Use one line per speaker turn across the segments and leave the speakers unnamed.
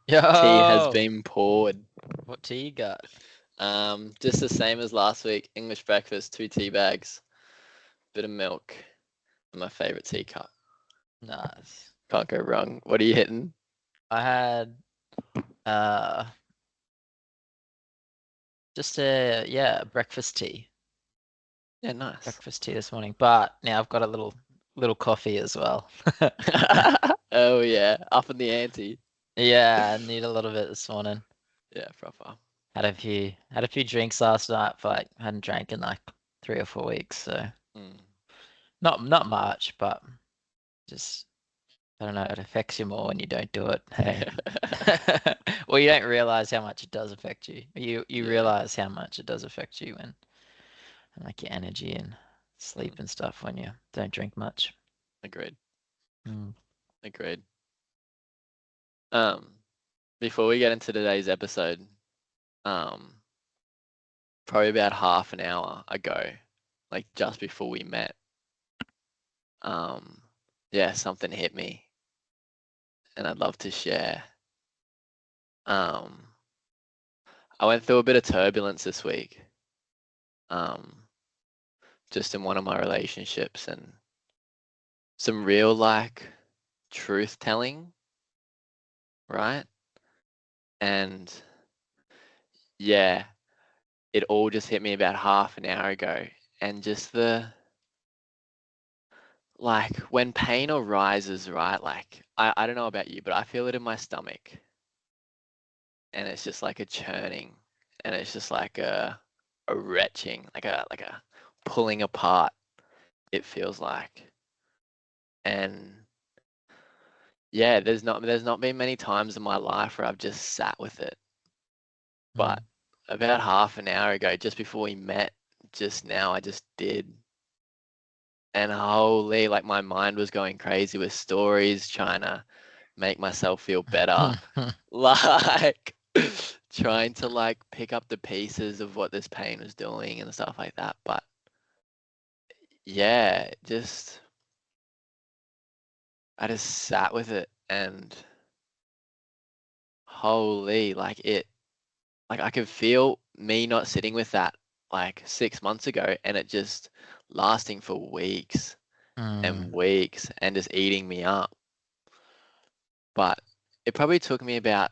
Tea has
Yo,
been poured.
what tea you got?
Just the same as last week. English breakfast, 2 tea bags, bit of milk, and my favorite teacup.
Nice.
Can't go wrong. What are you hitting?
I had uh just a breakfast tea.
Yeah, nice.
Breakfast tea this morning. But now I've got a little coffee as well.
Oh yeah, up in the ante.
Yeah, I need a little bit this morning.
Yeah, proper.
Had a few drinks last night, but I hadn't drank in like 3 or 4 weeks, so
Mm.
not much, but just I don't know, it affects you more when you don't do it. Hey. Well, you don't realize how much it does affect you. You
Yeah.
realize how much it does affect you when like your energy and
Mm.
sleep and stuff when you don't drink much.
Agreed.
Mm.
Agreed. Um, Before we get into today's episode, um, probably about half an hour ago, like just before we met, um, yeah, something hit me, and I'd love to share. Um, I went through a bit of turbulence this week, um, just in one of my relationships, and some real like truth telling, right? And yeah, it all just hit me about half an hour ago, and just the like when pain arises, right? Like I don't know about you, but I feel it in my stomach, and it's just like a churning, and it's just like a retching, like a pulling apart. It feels like, and yeah, there's not been many times in my life where I've just sat with it, but
Mm.
about half an hour ago, just before we met, just now, I just did. And holy, like my mind was going crazy with stories, trying to make myself feel better. Like trying to like pick up the pieces of what this pain was doing and stuff like that. But yeah, just I just sat with it, and holy, like I could feel me not sitting with that like 6 months ago, and it just lasting for weeks and
Mm.
weeks and just eating me up. But it probably took me about,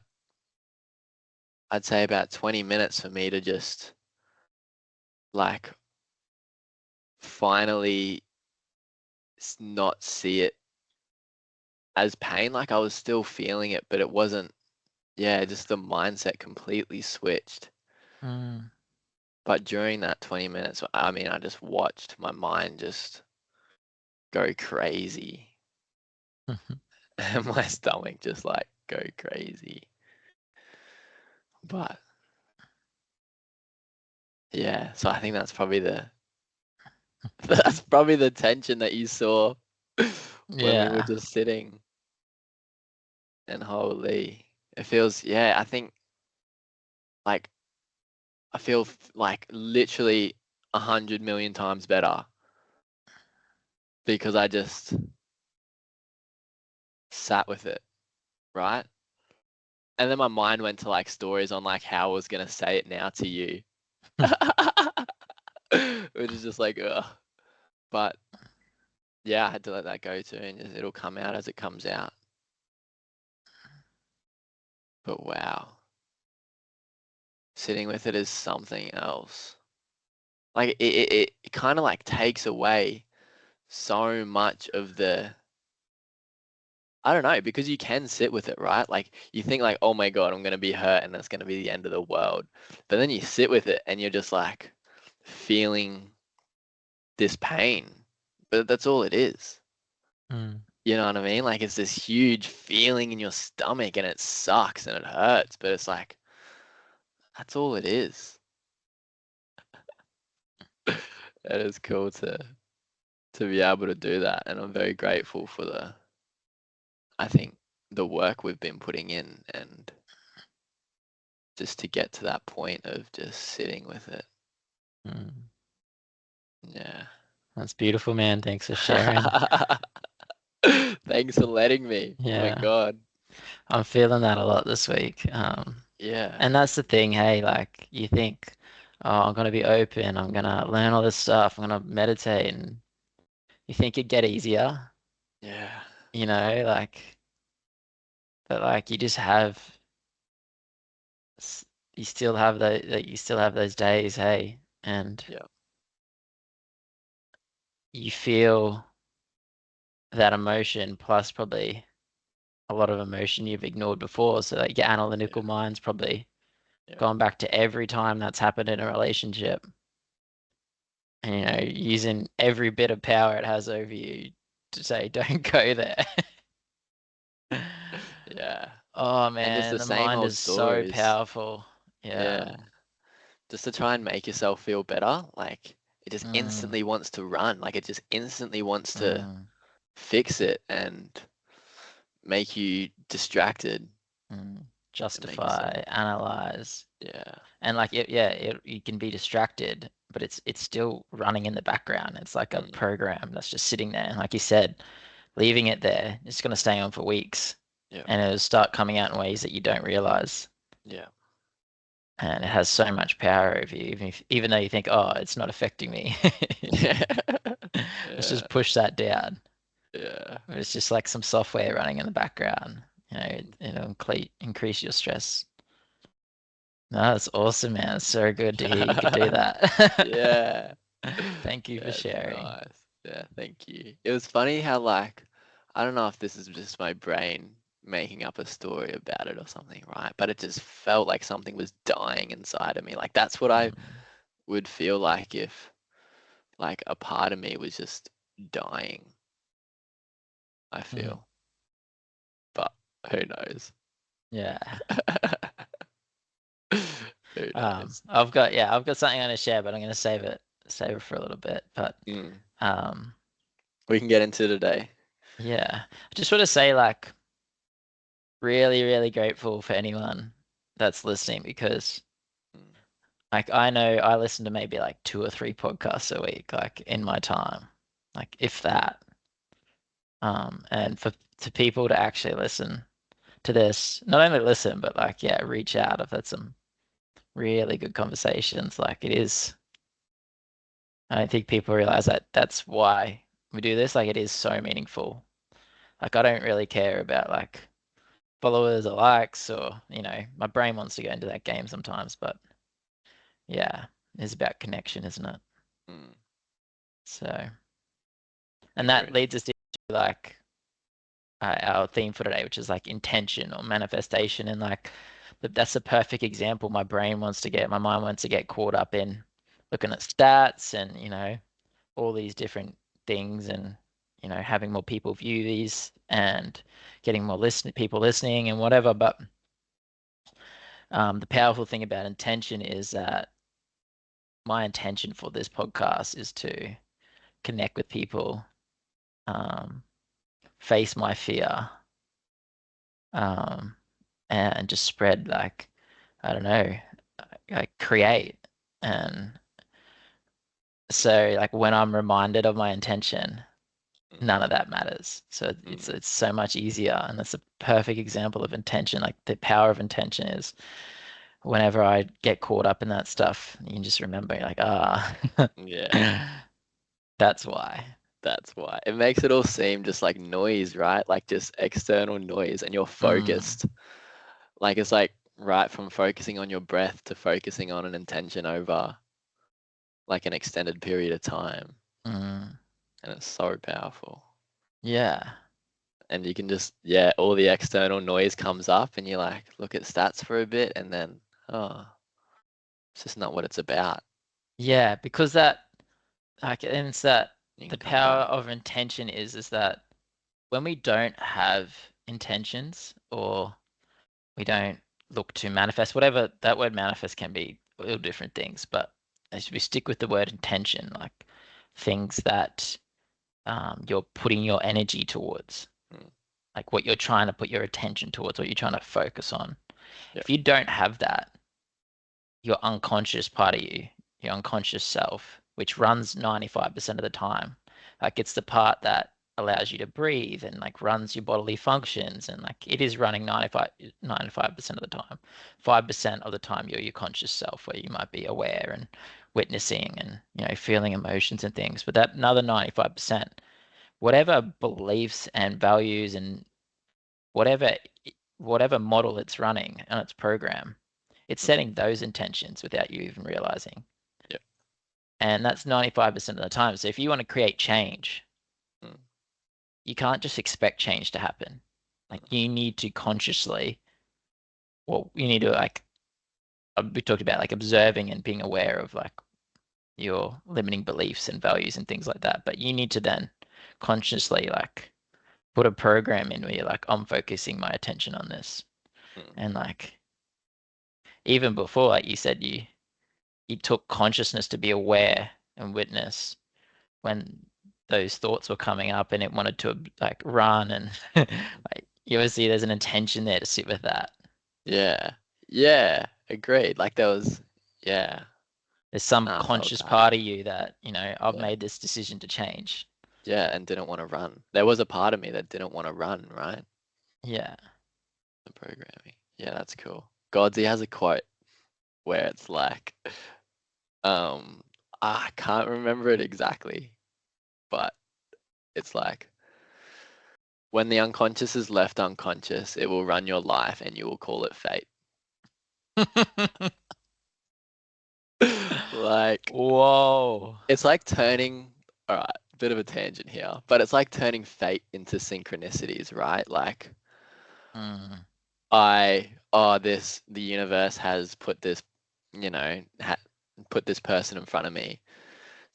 I'd say about 20 minutes for me to just like finally not see it as pain. Like I was still feeling it, but it wasn't, yeah, just the mindset completely switched.
Mm.
But during that 20 minutes, I mean, I just watched my mind just go crazy and my stomach just like go crazy. But yeah, so I think that's probably the that's probably the tension that you saw when we were
Yeah.
just sitting, and holy, it feels, yeah, I think like I feel like literally 100 million times better because I just sat with it, right? And then my mind went to like stories on like how I was gonna say it now to you, which is just like, ugh. But yeah, I had to let that go too, and it'll come out as it comes out. But wow, sitting with it is something else. Like it kind of like takes away so much of the, I don't know, because you can sit with it, right? Like you think like, oh my God, I'm gonna be hurt and that's gonna be the end of the world. But then you sit with it and you're just like feeling this pain. But that's all it is.
Mm.
You know what I mean? Like it's this huge feeling in your stomach and it sucks and it hurts, but it's like that's all it is. It is cool to be able to do that. And I'm very grateful for I think the work we've been putting in, and just to get to that point of just sitting with it.
Mm.
Yeah.
That's beautiful, man. Thanks for sharing.
Thanks for letting me. Oh my
Yeah.
God.
I'm feeling that a lot this week.
Yeah,
And that's the thing, hey, like you think, oh, I'm gonna be open, I'm gonna learn all this stuff, I'm gonna meditate, and you think it'd get easier,
yeah,
like, but like you just have, s- you still have you still have those days, hey, and
yeah,
you feel that emotion plus probably a lot of emotion you've ignored before. So like your
yeah,
analytical mind's probably
yeah,
gone back to every time that's happened in a relationship and using every bit of power it has over you to say don't go there.
yeah.
Oh
And just
man,
the
the
same
mind
old
is so
stories.
powerful. Yeah.
Yeah. Just to try and make yourself feel better. Like it just
Mm,
instantly wants to run. Like it just instantly wants to
mm,
fix it and make you distracted
mm.
and make yourself.
Justify, analyze.
Yeah.
And like you can be distracted, but it's still running in the background. It's like a
Mm,
program that's just sitting there. And like you said, leaving it there, it's going to stay on for weeks,
yeah.
and it'll start coming out in ways that you don't realize.
Yeah.
And it has so much power over you, even though you think, oh, it's not affecting me. Let's
Yeah.
just push that down.
Yeah.
But it's just like some software running in the background.
Mm.
It'll increase your stress. No, that's awesome, man. It's so good to hear you could do that.
Yeah.
Thank you for
Yeah, it's
sharing.
nice. Yeah, thank you. It was funny how like I don't know if this is just my brain making up a story about it or something, right? But it just felt like something was dying inside of me. Like that's what I
Mm,
would feel like if like a part of me was just dying, I
mm,
feel. But who knows?
yeah.
Who knows?
I've got something I'm gonna share, but I'm gonna save it for a little bit. But
Mm.
um,
We can get into today.
yeah, I just want to say like really, really grateful for anyone that's listening because
Mm.
like I know I listen to maybe like two or three podcasts a week, like in my time, like if that. And for to people to actually listen to this, not only listen, but like yeah, reach out. I've had some really good conversations. Like it is, I don't think people realize that that's why we do this. Like it is so meaningful. Like I don't really care about like followers or likes or my brain wants to go into that game sometimes, but yeah, it's about connection, isn't it?
Mm.
So, and that
Agreed.
leads us to like our theme for today, which is like intention or manifestation. And like that's a perfect example. My mind wants to get caught up in looking at stats and, all these different things and, having more people view these and getting more people listening and whatever. But the powerful thing about intention is that my intention for this podcast is to connect with people, um, face my fear, um, and just spread like I don't know, like create. And so like when I'm reminded of my intention,
Mm.
none of that matters. So
Mm.
it's so much easier, and that's a perfect example of intention. Like the power of intention is whenever I get caught up in that stuff, you can just remember like
Yeah.
that's why.
That's why. It makes it all seem just like noise, right? Like just external noise and you're
Mm,
focused. Like it's like right from focusing on your breath to focusing on an intention over like an extended period of time.
mm,
And it's so powerful.
yeah.
And you can just, yeah, all the external noise comes up and you like look at stats for a bit and then, oh, it's just not what it's about.
Yeah, because that like and it's that
You
the
can come
power
back.
of intention is that when we don't have intentions or we don't look to manifest, whatever that word manifest can be little different things, but as we stick with the word intention, like things that you're putting your energy towards,
Mm.
like what you're trying to put your attention towards, what you're trying to focus on.
Yeah.
If you don't have that, your unconscious part of you, your unconscious self, which runs 95% of the time, like it's the part that allows you to breathe and like runs your bodily functions, and like it is running 95% of the time. 5% of the time you're your conscious self, where you might be aware and witnessing and feeling emotions and things. But that another 95%, whatever beliefs and values and whatever whatever model it's running on its program, it's
Mm.
setting those intentions without you even realizing.
Yeah.
And that's 95% of the time. So if you want to create change,
Mm.
you can't just expect change to happen. Like
Mm.
you need to consciously, well, you need to like we talked about like observing and being aware of like your limiting beliefs and values and things like that. But you need to then consciously like put a program in where you're like, I'm focusing my attention on this.
Mm.
And like even before, like you said, you took consciousness to be aware and witness when those thoughts were coming up and it wanted to like run and like you obviously there's an intention there to sit with that.
Yeah. Yeah. Agreed. Like there was, yeah.
There's some
I felt
conscious
that.
part of you that, I've
Yeah.
made this decision to change.
Yeah. And didn't want to run. There was a part of me that didn't want to run, right?
Yeah.
The programming. Yeah, that's cool. Godsey has a quote where it's like, um, I can't remember it exactly, but it's like, when the unconscious is left unconscious, it will run your life and you will call it fate. Like,
Whoa.
it's like turning, all right, bit of a tangent here, but it's like turning fate into synchronicities, right? Like,
Mm,
the universe has put this, put this person in front of me,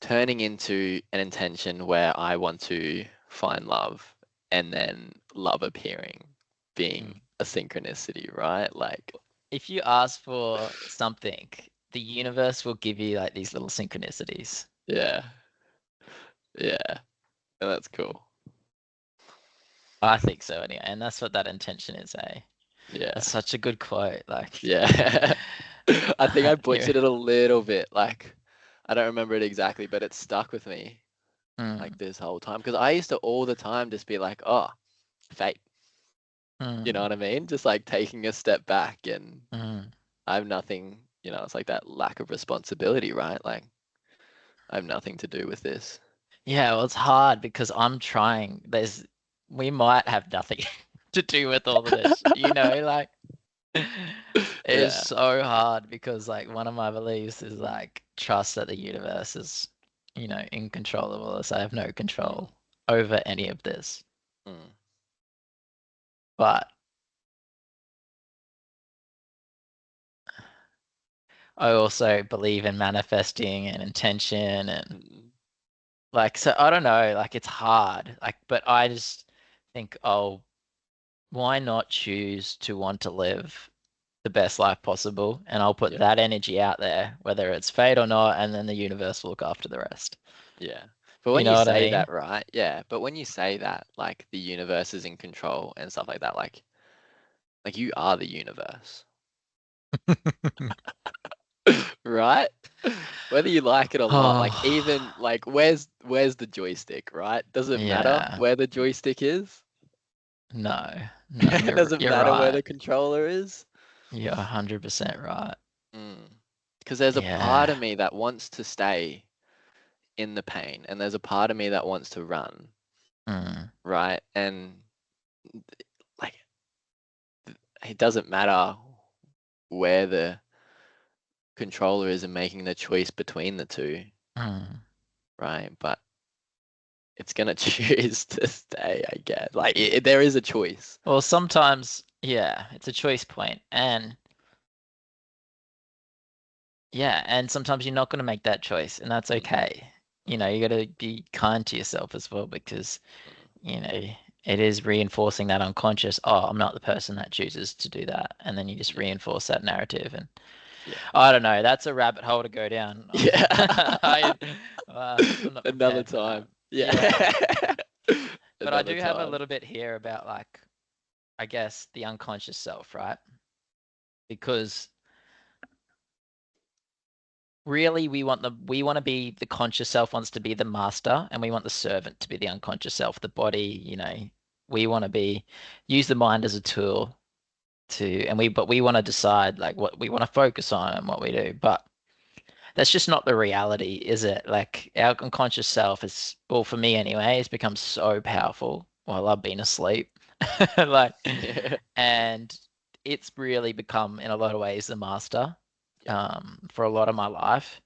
turning into an intention where I want to find love, and then love appearing being
mm.
a synchronicity, right? Like,
If you ask for something, the universe will give you like these little synchronicities.
yeah, yeah, and that's cool.
I think so anyway, and that's what that intention is, eh?
Yeah,
That's such a good quote. Like,
yeah. I think I
you
butchered it a little bit. Like, I don't remember it exactly, but it stuck with me like
mm,
this whole time because I used to all the time just be like, oh, fate. You know
mm,
what I mean? Just like taking a step back and
mm.
I have nothing, it's like that lack of responsibility, right? Like, I have nothing to do with this.
Yeah, well, it's hard because I'm trying. We might have nothing to do with all of this, like it's
Yeah.
so hard because like one of my beliefs is like trust that the universe is, in control of all this. I have no
Mm,
control over any of this.
mm,
But I also believe in manifesting and intention and
mm,
like so I don't know, like it's hard. Like but I just think, oh, why not choose to want to live the best life possible? And I'll put
yeah.
that energy out there, whether it's fate or not, and then the universe will look after the rest.
Yeah. But
You
when you
know what I
say
mean?
that, right? Yeah. But when you say that, like the universe is in control and stuff like that, like you are the universe, right? Whether you like it or not, like even
Oh,
like where's the joystick, right? Does it matter
yeah.
where the joystick is?
No, no,
Does
you're
it
you're
matter where
right.
the controller is?
You're 100% right.
Because there's a part
Yeah.
of me that wants to stay in the pain, and there's a part of me that wants to run,
Mm,
right? And like it doesn't matter where the controller is and making the choice between the two,
mm.
right? But it's gonna choose to stay, I guess. Like there is a choice.
Well, sometimes, yeah, it's a choice point, and yeah, and sometimes you're not going to make that choice, and that's
Mm,
okay.
mm,
You got to be kind to yourself as well because,
mm.
you know, it is reinforcing that unconscious, oh, I'm not the person that chooses to do that. And then you just
Yeah,
reinforce that narrative. And
yeah,
I don't know, that's a rabbit hole to go down.
yeah.
I'm not
Another
prepared for that.
time. Yeah.
Yeah. But I
Another
do have a
time.
little bit here about, like, I guess, the unconscious self, right? Because really we want to be the conscious self wants to be the master, and we want the servant to be the unconscious self, the body, we want to be use the mind as a tool to, but we want to decide like what we want to focus on and what we do. But that's just not the reality, is it? Like our unconscious self is, well, for me anyway, it's become so powerful while I've been asleep. Like,
Yeah.
and it's really become in a lot of ways the master
Yep.
for a lot of my life.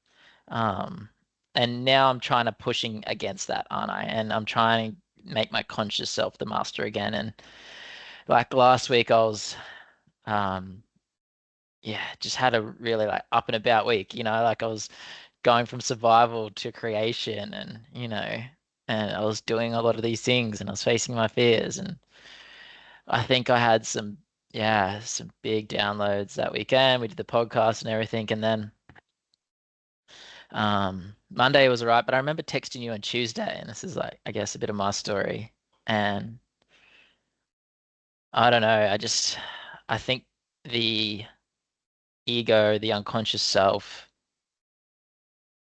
Um, and now I'm trying to pushing against that, aren't I? And I'm trying to make my conscious self the master again. And like last week, I was, um, yeah, just had a really like up and about week, like I was going from survival to creation and I was doing a lot of these things and I was facing my fears. And I think I had some big downloads that weekend. We did the podcast and everything. And then Monday was all right, but I remember texting you on Tuesday, and this is like, I guess, a bit of my story. And I don't know, I think the ego, the unconscious self,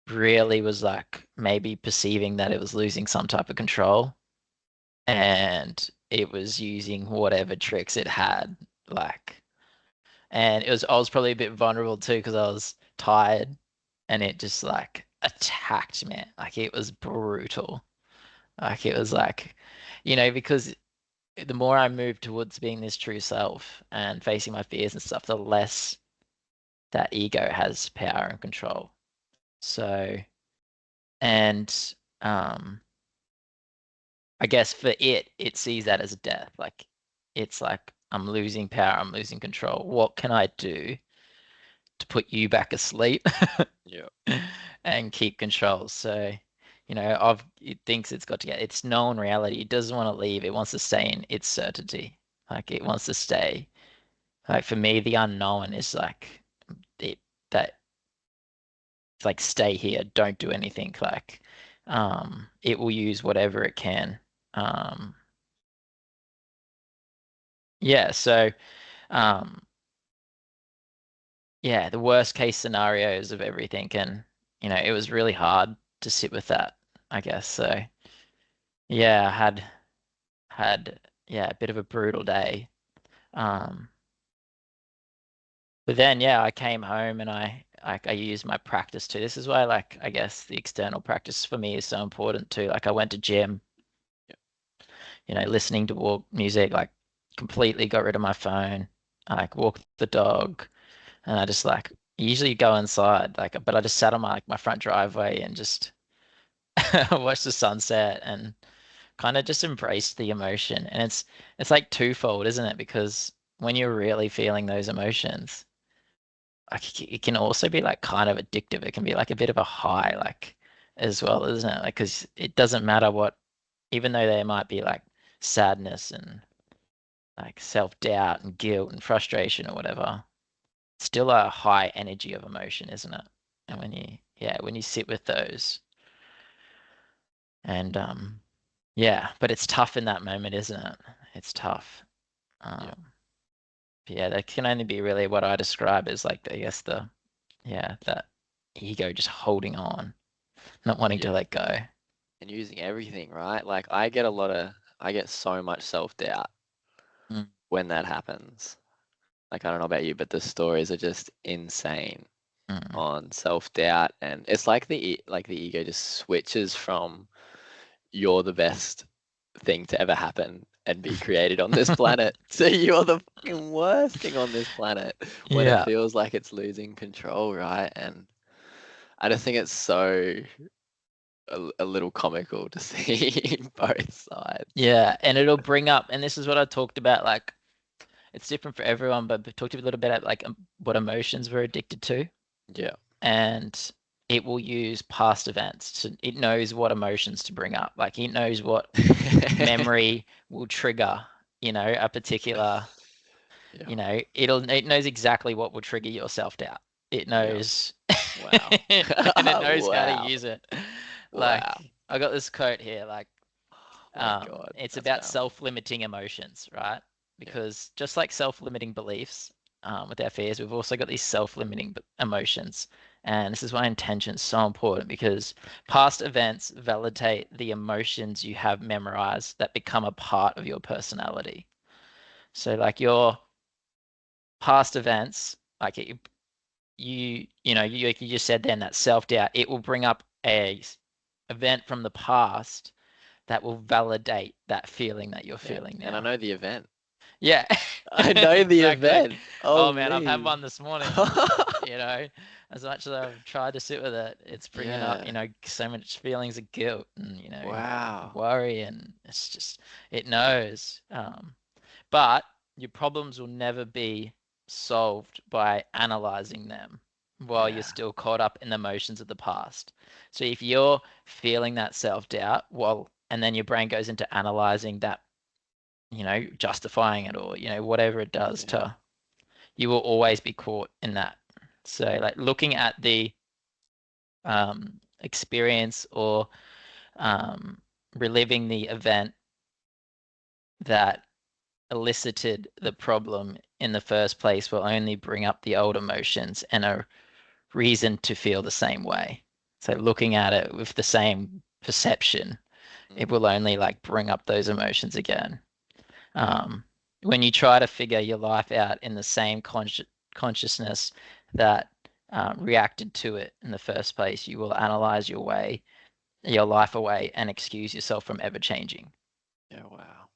really was like maybe perceiving that it was losing some type of control, and it was using whatever tricks it had, like, and I was probably a bit vulnerable too because I was tired, and it just like attacked me. Like it was brutal. Like it was like, because the more I move towards being this true self and facing my fears and stuff, the less that ego has power and control. So, and I guess for it sees that as a death. Like it's like I'm losing power, I'm losing control. What can I do to put you back asleep
Yep.
and keep control? So, it thinks it's got to get its known reality. It doesn't want to leave. It wants to stay in its certainty. Like it wants to stay. Like for me, the unknown is like it that it's like stay here, don't do anything. Like it will use whatever it can. Um yeah, so um yeah, the worst case scenarios of everything, and it was really hard to sit with that, I guess. So yeah, I had yeah, a bit of a brutal day. Um but then yeah, I came home and I used my practice too. This is why like I guess the external practice for me is so important too. Like I went to gym,
Yep.
listening to walk music, like completely got rid of my phone. I like walked the dog and I just like usually go inside, like but I just sat on my front driveway and just watched the sunset and kind of just embraced the emotion. And it's like twofold, isn't it? Because when you're really feeling those emotions, like it can also be like kind of addictive. It can be like a bit of a high, like as well, isn't it? Like because it doesn't matter what, even though there might be like sadness and like self-doubt and guilt and frustration or whatever, still a high energy of emotion, isn't it? And when you sit with those and yeah, but it's tough in that moment, isn't it? It's tough.
Yep.
Um, yeah, that can only be really what I describe as like, I guess that ego just holding on, not wanting to
Yeah.
let go.
And using everything, right? Like I get so much self-doubt
Mm,
when that happens. Like I don't know about you, but the stories are just insane
mm.
on self-doubt, and it's like the ego just switches from you're the best thing to ever happen and be created on this planet so you're the fucking worst thing on this planet when it
Yeah,
feels like it's losing control, right? And I just think it's so a little comical to see both sides.
yeah, and it'll bring up, and this is what I talked about, like it's different for everyone, but we talked a little bit about like what emotions we're addicted to,
Yeah.
and it will use past events. So it knows what emotions to bring up. Like it knows what memory will trigger, a particular,
Yeah.
it knows exactly what will trigger your self-doubt. It
Yeah.
knows
Wow.
and it knows how to
Wow.
use it. Like
Wow.
I got this quote here, like
Oh my God.
it's
That's
about
powerful.
self-limiting emotions, right?
Yeah.
Because just like self-limiting beliefs, with our fears, we've also got these self-limiting emotions. And this is why intention is so important, because past events validate the emotions you have memorized that become a part of your personality. So like your past events, like like you just said then, that self-doubt, it will bring up a event from the past that will validate that feeling that you're
Yeah.
feeling
And I
now.
know the event.
Yeah,
I know the
exactly.
event.
Oh man, I've had
Holy.
one this morning, and as much as I've tried to sit with it, it's bringing up,
Yeah.
so much feelings of guilt and,
Wow.
worry, and it's just, it knows. But your problems will never be solved by analyzing them while you're
Yeah.
still caught up in the emotions of the past. So if you're feeling that self-doubt, and then your brain goes into analyzing that, justifying it, or, whatever it does
Yeah.
you will always be caught in that. So like looking at the experience, or um, reliving the event that elicited the problem in the first place will only bring up the old emotions and a reason to feel the same way. So looking at it with the same perception, it
Mm.
will only like bring up those emotions again.
Yeah.
Um, when you try to figure your life out in the same consciousness that reacted to it in the first place, you will analyze your life away, and excuse yourself from ever changing.
Yeah. Wow.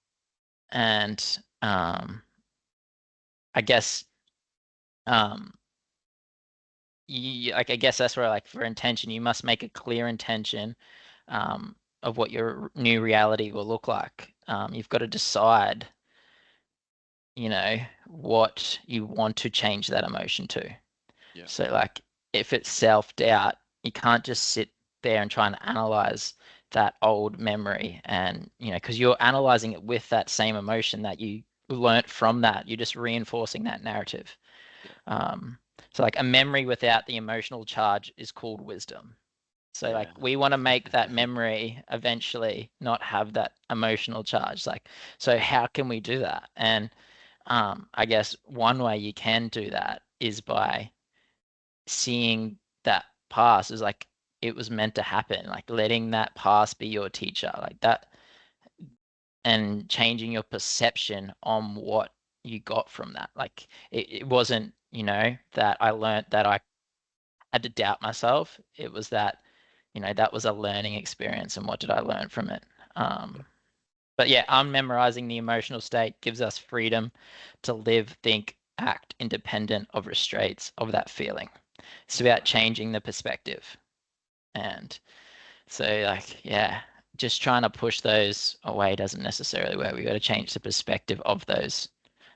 And I guess um, I guess that's where, like, for intention, you must make a clear intention of what your new reality will look like. You've got to decide, what you want to change that emotion to.
Yeah.
So, like, if it's self-doubt, you can't just sit there and try and analyze that old memory, and, because you're analyzing it with that same emotion that you learnt from that. You're just reinforcing that narrative.
Yeah.
Um, so, like, a memory without the emotional charge is called wisdom. So, like,
Yeah.
we want to make that memory eventually not have that emotional charge. Like, so how can we do that? And I guess one way you can do that is by seeing that past as like it was meant to happen, like letting that past be your teacher, like that, and changing your perception on what you got from that. Like it wasn't, that I learned that I had to doubt myself. It was that, that was a learning experience, and what did I learn from it? Um, but yeah, unmemorizing the emotional state gives us freedom to live, think, act independent of restraints of that feeling. It's
Yeah.
about
Wow.
changing the perspective. And so, like, yeah, just trying to push those away doesn't necessarily work. We got to change the perspective of those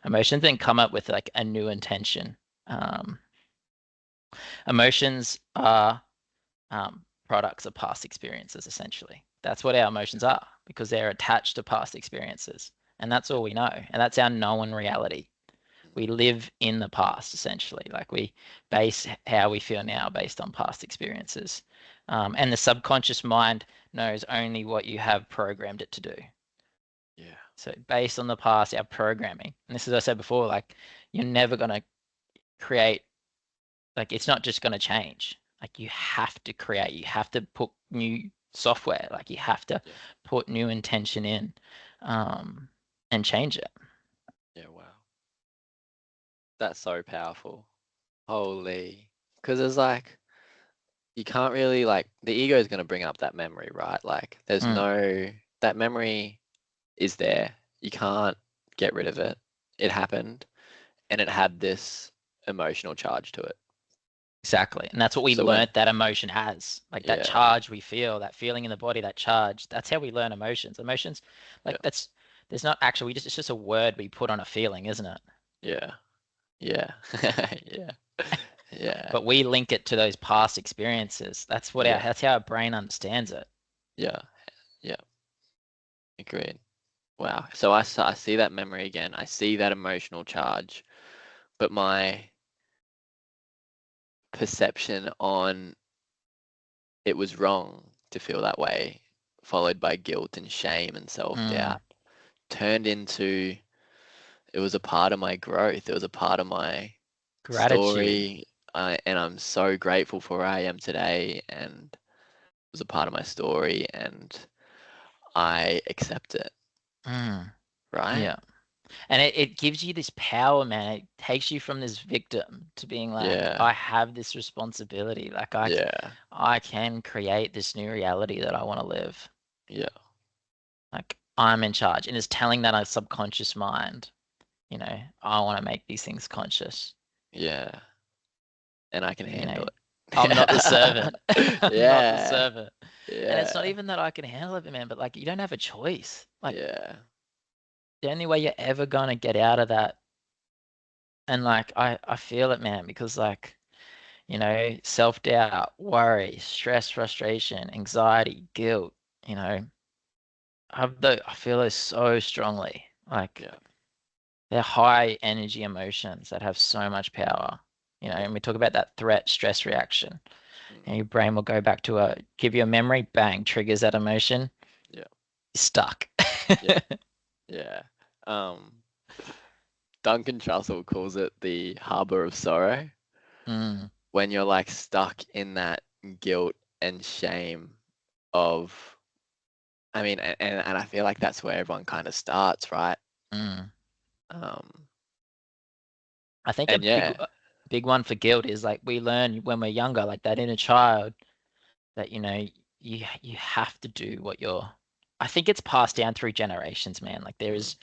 emotions and come up with like a new intention. Um, Emotions are products of past experiences, essentially. That's what our emotions are, because they're attached to past experiences. And that's
Yeah.
all we know. And that's our known reality.
Mm.
We live in the past, essentially. Like, we base how we feel now based on past experiences. And the subconscious mind knows only what you have programmed it to do.
Yeah.
So based on the past, our programming, and this is, I said before, like, you're never going to create, like, it's not just going to change. Like, you have to create, you have to put new software, like, you have to
Yeah.
put new intention in, um, and change it.
Yeah. Wow. That's so powerful. Holy. Because it's like, you can't really, like, the ego is going to bring up that memory, right? Like,
Mm,
that memory is there. You can't get rid of it. It happened, and it had this emotional charge to it.
exactly. And that's what we
So when,
learnt that emotion has. Like, that
yeah,
charge we feel, that feeling in the body, that charge, that's how we learn emotions. Emotions,
yeah,
like, there's not actually, it's just a word we put on a feeling, isn't it?
yeah, yeah, yeah, yeah,
But we link it to those past experiences.
yeah,
That's how our brain understands it.
yeah, yeah, agreed. Wow. So I see that memory again. I see that emotional charge, but my perception on it was wrong to feel that way, followed by guilt and shame and
Mm,
self-doubt, turned into, it was a part of my growth. It was a part of my
gratitude.
story. and I'm so grateful for where I am today, and it was a part of my story, and I accept it,
Mm,
right?
yeah. And it gives you this power, man. It takes you from this victim to being like,
Yeah,
I have this responsibility. Like
yeah,
I can create this new reality that I want to live.
yeah,
Like I'm in charge. And it's telling that subconscious mind, I want to make these things conscious.
yeah, and I can
You know,
handle
I'm not the
it.
servant. I'm not the
Yeah,
servant. And it's not
yeah,
even that I can handle it, man, but like you don't have a choice. Like
yeah,
the only way you're ever gonna get out of that, and like I feel it, man, because like, self-doubt, worry, stress, frustration, anxiety, guilt, you know, I feel those so strongly. Like
yeah,
they're high energy emotions that have so much power.
yeah,
And we talk about that threat stress reaction.
mm,
And your brain will go back to give you a memory, bang, triggers that emotion,
yeah,
stuck.
yeah, yeah. Um, Duncan Trussell calls it the harbor of sorrow,
Mm,
when you're like stuck in that guilt and shame of, I mean, and I feel like that's where everyone kind of starts, right?
mm.
Um,
I think a
and
big,
yeah,
big one for guilt is like we learn when we're younger, like that inner child, that you have to do what you're. I think it's passed down through generations, man. Like there
mm,
is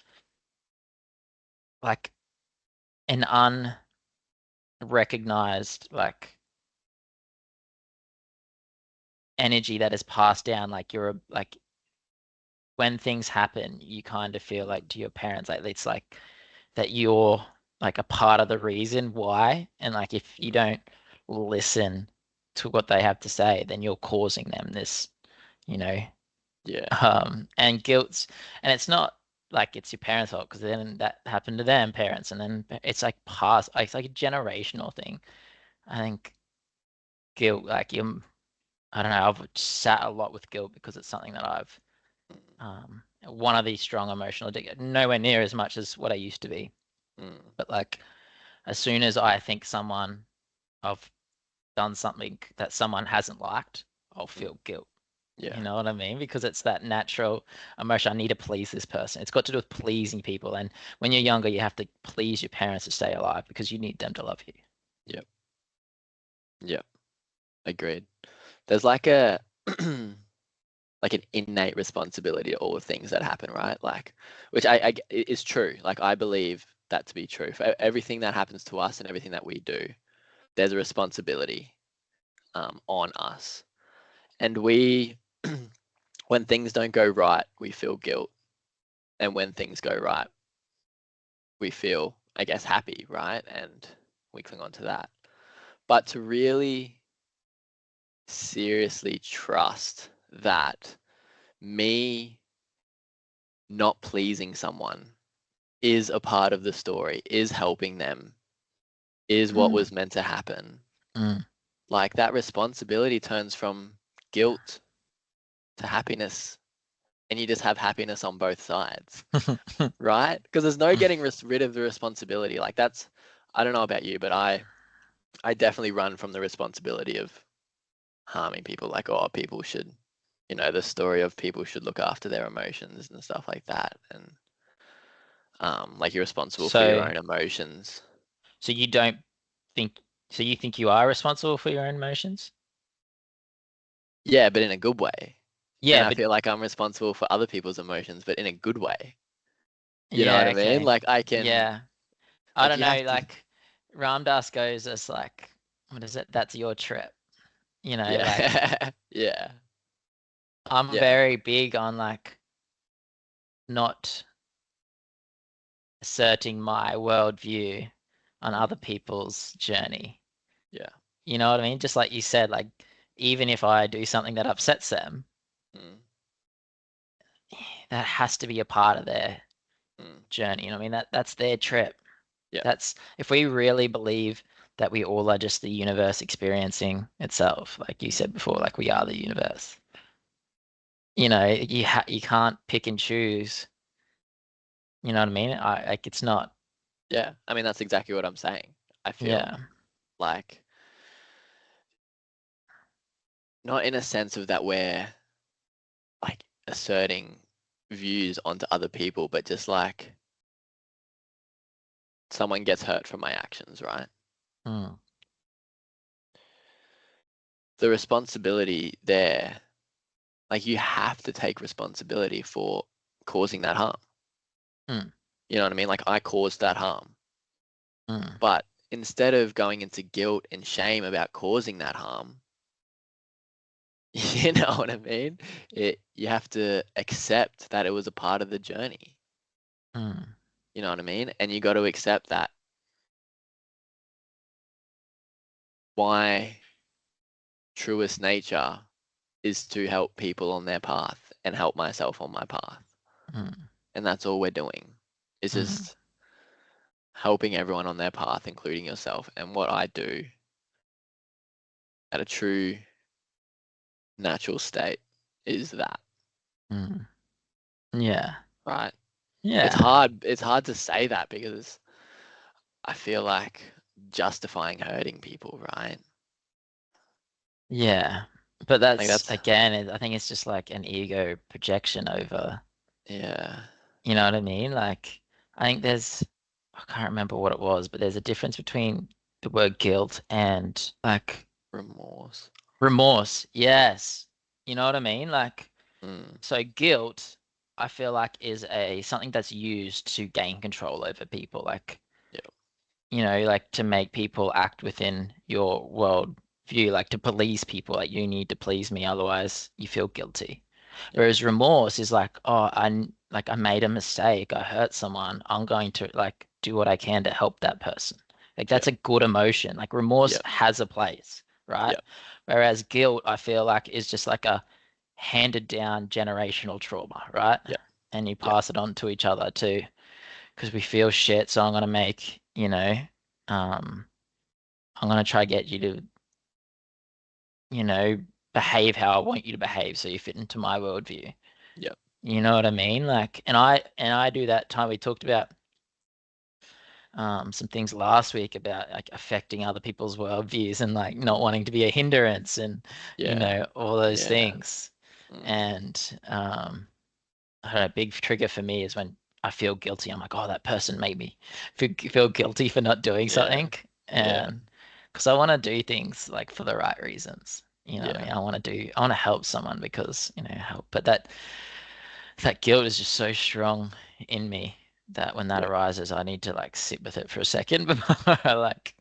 like an unrecognized like energy that is passed down. Like like when things happen, you kind of feel
mm,
like to your parents, like it's like that you're like a part of the reason why. And like if you
mm,
don't listen to what they have to say, then you're causing them this, you know,
yeah,
and guilt. And it's not like it's your parents' fault because then that happened to them parents, and then it's like past. It's like a generational thing. I think guilt, like you, I don't know. I've sat a lot with guilt because it's something that I've
mm,
one of these strong emotional nowhere near as much as what I used to be.
mm,
But like as soon as I think I've done something that someone hasn't liked, I'll
mm,
feel guilt. You
yeah,
know what I mean? Because it's that natural emotion. I need to please this person. It's got to do with pleasing people. And when you're younger, you have to please your parents to stay alive because you need them to love you.
yep, yep, agreed. There's like a like an innate responsibility to all the things that happen, right? Like, which is true. Like, I believe that to be true. For everything that happens to us and everything that we do, there's a responsibility on us. And we, when things don't go right, we feel guilt. And when things go right, we feel, I guess, happy, right? And we cling on to that. But to really seriously trust that me not pleasing someone is a part of the story, is helping them, is what
Mm,
was meant to happen.
mm.
Like that responsibility turns from guilt to happiness, and you just have happiness on both sides, right? Because there's no getting rid of the responsibility. Like that's, I don't know about you, but I definitely run from the responsibility of harming people. Like, oh, people should, the story of people should look after their emotions and stuff like that. And like you're responsible for your
So,
own emotions.
so you don't think, so you think you are responsible for your own emotions?
Yeah, but in a good way. And
Yeah,
I
but
feel like I'm responsible for other people's emotions, but in a good way. You know what
yeah,
I mean?
okay.
Like I can,
Yeah. I
like
don't
you
know,
have to,
like Ram Dass goes as like, what is it? That's your trip. Like
yeah, yeah,
I'm
yeah,
very big on like not asserting my worldview on
mm,
other people's journey.
yeah,
You know what I mean? Just like you said, like even if I do something that upsets them,
mm,
that has to be a part of their
mm,
journey. You know what I mean? That's their trip.
yeah,
That's if we really believe that we all are just the universe experiencing itself, like you
mm,
said before, like we are the universe. You can't pick and choose. You know what I mean? I like it's not.
yeah. I mean, that's exactly what I'm saying. I feel
Yeah.
like. not in a sense of that we're like asserting views onto other people, but just like someone gets hurt from my actions, right?
Mm,
The responsibility there, like you have to take responsibility for causing that harm.
mm,
You know what I mean? Like I caused that harm.
mm,
But instead of going into guilt and shame about causing that harm, you know what I mean? You have to accept that it was a part of the journey.
mm,
You know what I mean? And you got to accept that my truest nature is to help people on their path and help myself on my path.
mm,
And that's all we're doing. Is
mm,
just helping everyone on their path, including yourself. And what I do at a true natural state is that,
mm. Yeah.
right?
Yeah.
It's hard to say that because I feel like justifying hurting people, right?
Yeah. But
Like
that's
that's
again, I think it's just like an ego projection over,
yeah,
you know what I mean? Like, I think I can't remember what it was, but there's a difference between the word guilt and like
remorse.
remorse. Yes. You know what I mean? Like,
Mm,
so guilt, I feel like is something that's used to gain control over people. Like,
yeah,
like to make people act within your world view, like to police people, like you need to please me, otherwise you feel guilty.
yeah,
Whereas remorse is like, oh, I made a mistake, I hurt someone, I'm going to like do what I can to help that person. Like
yeah,
that's a good emotion. Like remorse
yeah,
has a place, right?
yeah,
Whereas guilt, I feel like is just like a handed down generational trauma, right?
yeah,
And you
yeah,
pass it on to each other too because we feel shit. So I'm gonna make, um, I'm gonna try get you to, you know, behave how I want you to behave, so you fit into my worldview.
yeah,
You know what I mean? Like, and I do that time we talked about some things last week about like affecting other people's worldviews and like not wanting to be a hindrance and
yeah,
all those
yeah,
things.
mm,
And I don't know, a big trigger for me is when I feel guilty. I'm like, oh, that person made me feel guilty for not doing
yeah,
something.
yeah,
And because I want to do things like for the right reasons. You know what I
yeah,
mean? I want to help someone because, help. But that guilt is just so strong in me that when that
yeah,
arises, I need to like sit with it for a second before I like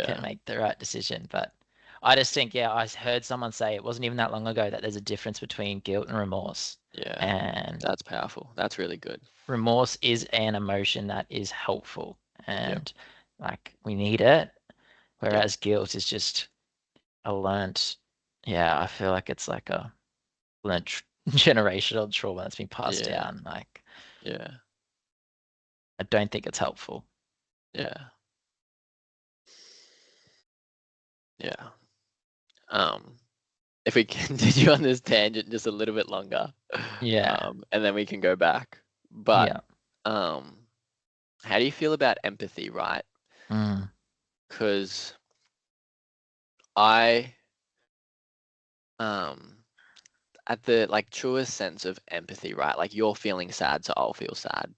can
yeah,
make the right decision. But I just think, yeah, I heard someone say it wasn't even that long ago that there's a difference between guilt and remorse.
yeah.
And
That's powerful. That's really good.
remorse is an emotion that is helpful
Yeah,
and like we need it,
yeah,
whereas guilt is just a learnt, yeah, I feel like it's like a learnt generational trauma that's been passed
yeah,
down. Like,
yeah,
I don't think it's helpful.
yeah, yeah. Um, if we continue on this tangent just a little bit longer,
Yeah.
and then we can go back. But
Yeah.
um, how do you feel about empathy, right?
Mm.
Because I um at the like truest sense of empathy, right? Like you're feeling sad, so I'll feel sad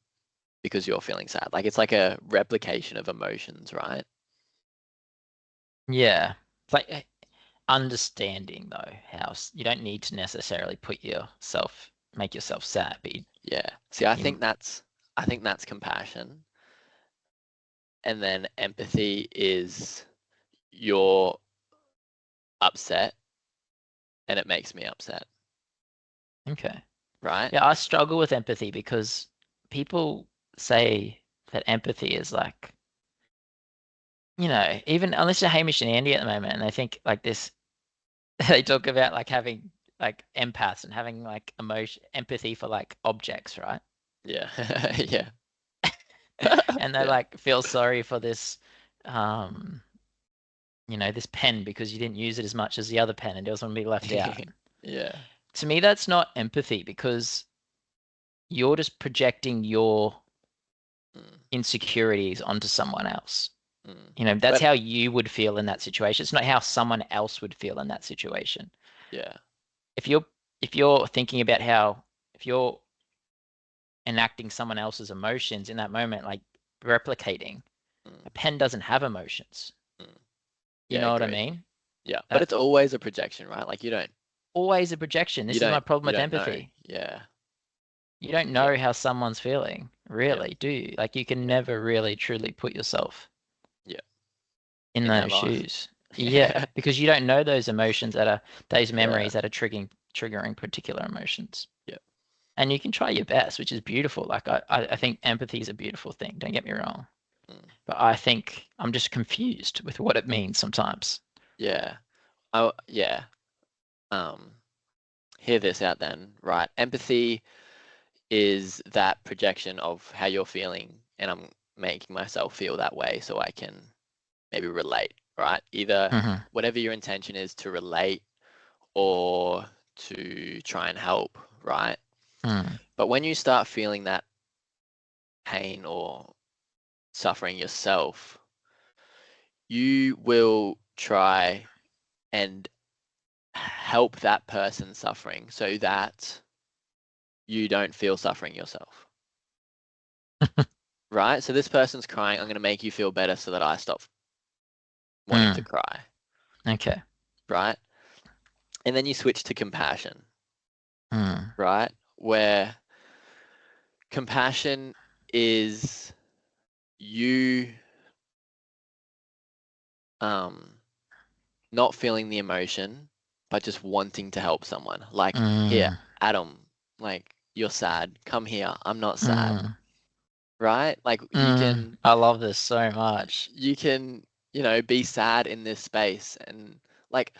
because you're feeling sad. Like it's like a replication of emotions, right?
Yeah. It's like understanding though, how you don't need to necessarily make yourself sad, but
Yeah. See,
you
I think that's compassion. And then empathy is you're upset and it makes me upset,
okay.
right?
Yeah, I struggle with empathy because people say that empathy is like, even unless you're Hamish and Andy at the moment, and they think like this, they talk about like having like empaths and having like emotion, empathy for like objects, right?
Yeah. Yeah.
And they
Yeah.
like feel sorry for this, um, this pen because you didn't use it as much as the other pen and it doesn't want to be left out.
Yeah.
To me, that's not empathy because you're just projecting your
Mm,
insecurities onto someone else.
mm.
That's
But
how you would feel in that situation. It's not how someone else would feel in that situation.
Yeah.
If you're thinking about how if you're enacting someone else's emotions in that moment, like replicating,
Mm,
a pen doesn't have emotions.
mm.
You
Yeah,
know what I
agree.
mean?
Yeah, but
That
it's always a projection, right? Like
always a projection.
you
This is my
don't
problem
you
with
don't know.
empathy.
Yeah.
You don't
Yeah.
know how someone's feeling,
Yeah.
really, do you? Like you can
Yeah.
never really truly put yourself
Yeah.
in
In their
those
life.
shoes.
Yeah.
Yeah, because you don't know those emotions that are those
Yeah.
memories that are triggering particular emotions.
Yeah.
And you can try your best, which is beautiful. Like I think empathy is a beautiful thing, don't get me wrong.
Mm.
But I think I'm just confused with what it means sometimes.
Yeah. Oh, yeah. Um, Hear this out then, right? Empathy is that projection of how you're feeling, and I'm making myself feel that way so I can maybe relate, right? Either
Hmm.
whatever your intention is to relate or to try and help, right?
Mm.
But when you start feeling that pain or suffering yourself, you will try and help that person suffering so that you don't feel suffering yourself, right? So this person's crying, I'm going to make you feel better so that I stop wanting to
Mm.
cry,
Okay.
right? And then you switch to compassion,
Mm.
right? Where compassion is you um not feeling the emotion, but just wanting to help someone. Like, here,
Mm.
Adam, like, you're sad. Come here. I'm not sad.
Mm.
Right? Like,
I love this so much.
you can, be sad in this space. And, like,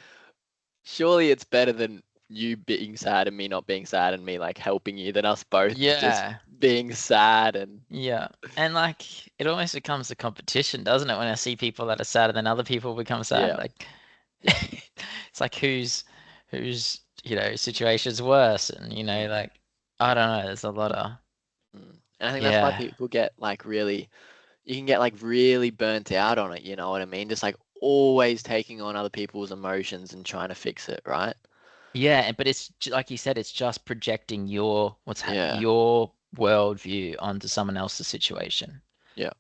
surely it's better than you being sad and me not being sad and me, like, helping you than us both just
Yeah.
being sad and,
Yeah. And like it almost becomes a competition, doesn't it? When I see people that are sad and then other people become sad.
yeah,
Like
yeah.
it's like whose, situation's worse and
Mm,
like I don't know, there's a lot of
mm. And I think that's why
yeah.
people get, like, really you can get like really burnt out on it, you know what I mean? Just like always taking on other people's emotions and trying to fix it, right?
Yeah, but it's like you said, it's just projecting
Yeah,
your worldview onto someone else's situation.
yeah,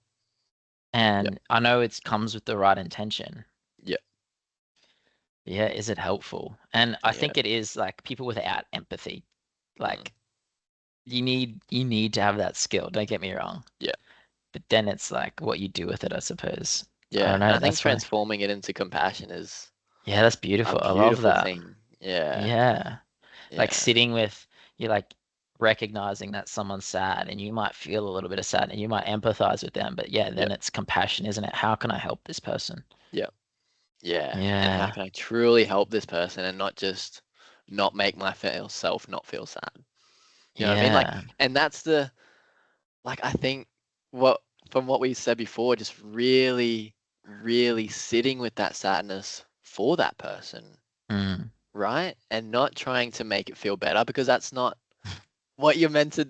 yeah,
And I know it comes with the right intention.
yeah,
Yeah, is it helpful? And I
yeah,
think it is like people without empathy.
mm,
Like you need to have that skill, don't get me wrong.
yeah,
But then it's like what you do with it, I suppose. I
yeah.
don't
And
know.
I think
That's why.
transforming it into compassion is
Yeah, that's
a
beautiful. I love
beautiful
that.
thing. Yeah,
Yeah. Like
yeah,
sitting with you like recognizing that someone's sad and you might feel a little bit of sadness. And you might empathize with them, but yeah,
yeah,
then it's compassion, isn't it? How can I help this person?
yeah, yeah. And how
Yeah.
can I truly help this person and not just not make myself not feel sad? You know what I mean? Like,
Yeah.
and that's I think what from what we said before, just really, really sitting with that sadness for that person,
Mm.
right? And not trying to make it feel better because that's not what you're meant to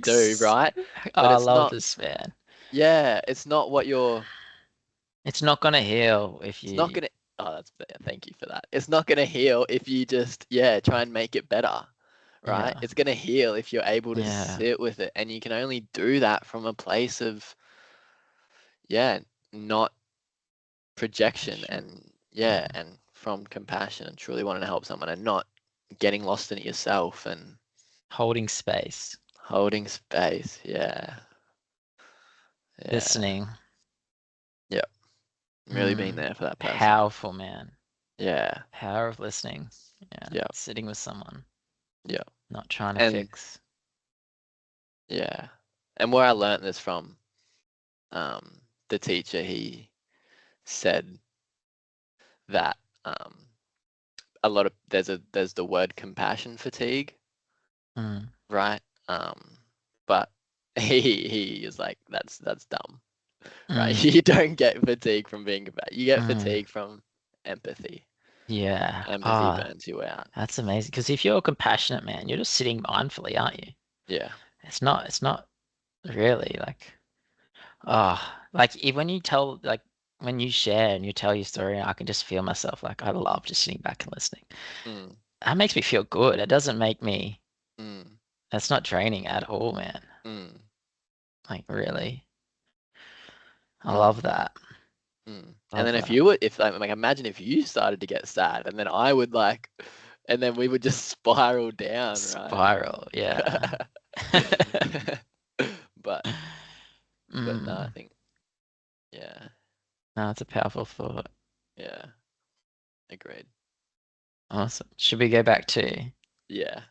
do,
Ex
right? But
I
it's
love
not,
this, man.
yeah, it's not what you're,
It's not gonna heal if
it's not
you,
gonna, oh, thank you for that. It's not gonna heal if you just, yeah, try and make it better, right?
yeah,
It's gonna heal if you're able to
yeah,
sit with it. And you can only do that from a place of, yeah, not projection
compassion.
and yeah,
Yeah,
and from compassion and truly wanting to help someone and not getting lost in it yourself and
holding space,
holding space. Yeah, yeah,
listening.
yeah. Really being
Mm.
there for that person.
Powerful, man.
Yeah,
Power of listening. Yeah,
yeah,
sitting with someone,
yeah.
not trying to
And
fix.
yeah, and where I learnt this from, the teacher, he said that a lot of there's the word compassion fatigue,
Mm.
right? But he is like that's dumb, right?
Mm.
You don't get fatigue from being compassionate. You get
Mm.
fatigue from empathy.
Yeah.
Empathy
Ah,
burns you out.
that's amazing. Because if you're a compassionate man, you're just sitting mindfully, aren't you?
Yeah.
It's not really like, ah, like when you tell like when you share and you tell your story, I can just feel myself like I love just sitting back and listening.
Mm,
That makes me feel good. It doesn't make me,
mm,
that's not draining at all, man.
mm,
Like really. I
mm,
love that.
mm. And
Love
then if
that.
you were, if like imagine if you started to get sad, and then I would like, and then we would just spiral down, right?
Spiral, yeah.
But no, I
Mm.
think yeah,
No, it's a powerful thought.
yeah, agreed.
Awesome. Should we go back to
Yeah,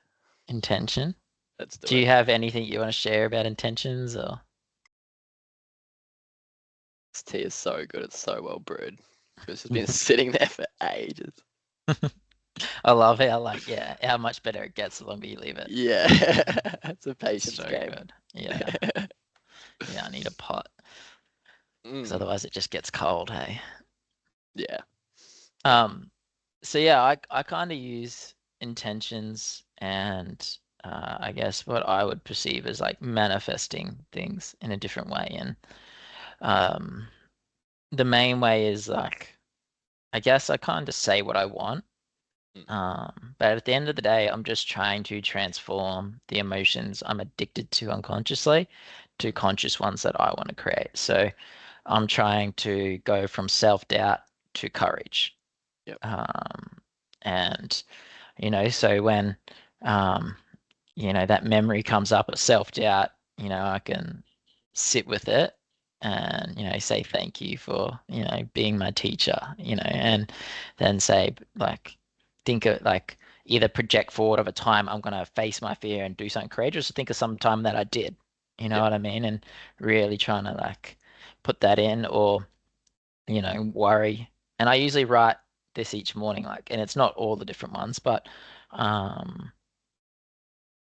intention?
let's do
Do you
it.
have anything you want to share about intentions or?
This tea is so good. It's so well brewed. It's just been sitting there for ages.
I love how like yeah, how much better it gets the longer you leave it.
Yeah, it's a
It's
patience
so
game.
good. Yeah. Yeah, I need a pot because
Mm,
otherwise it just gets cold, hey.
yeah, yeah.
Um, so yeah, I kind of use intentions and I guess what I would perceive as like manifesting things in a different way. And um, the main way is like, I guess I kind of say what I want.
Mm,
But at the end of the day, I'm just trying to transform the emotions I'm addicted to unconsciously to
mm,
conscious ones that I want to create. So I'm trying to go from self-doubt to courage.
yep,
Um, and so when um, that memory comes up of self-doubt, I can sit with it and say thank you for being my teacher,
yep,
and then say like think of like either project forward of a time I'm gonna face my fear and do something courageous, or think of some time that I did, you know
yep,
what I mean, and really trying to like put that in, or worry. And I usually write this each morning, like, and it's not all the different ones, but um,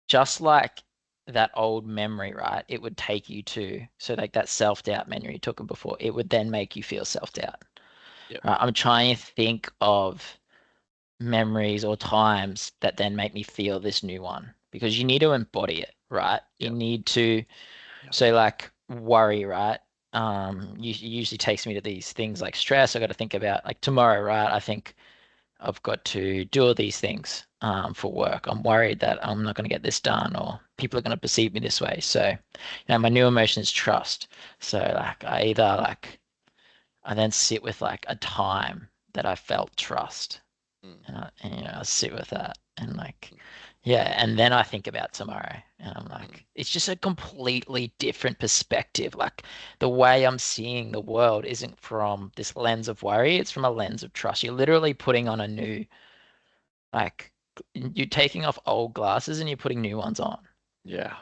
just like that old memory, right? It would take you to, so like that self-doubt memory you took before, it would then make you feel self-doubt.
yep,
Right? I'm trying to think of memories or times that then make me feel this new one because you need to embody it, right? You
yep,
need to,
yep,
so like worry, right? Usually takes me to these things like stress. I got to think about like tomorrow, right? I think I've got to do all these things for work. I'm worried that I'm not going to get this done or people are going to perceive me this way. So, my new emotion is trust. So, like, I then sit with like a time that I felt trust,
mm,
I sit with that and like,
mm,
yeah, and then I think about tomorrow and I'm
mm,
like, it's just a completely different perspective. Like the way I'm seeing the world isn't from this lens of worry, it's from a lens of trust. You're literally putting on a new, like, you're taking off old glasses and you're putting new ones on.
yeah,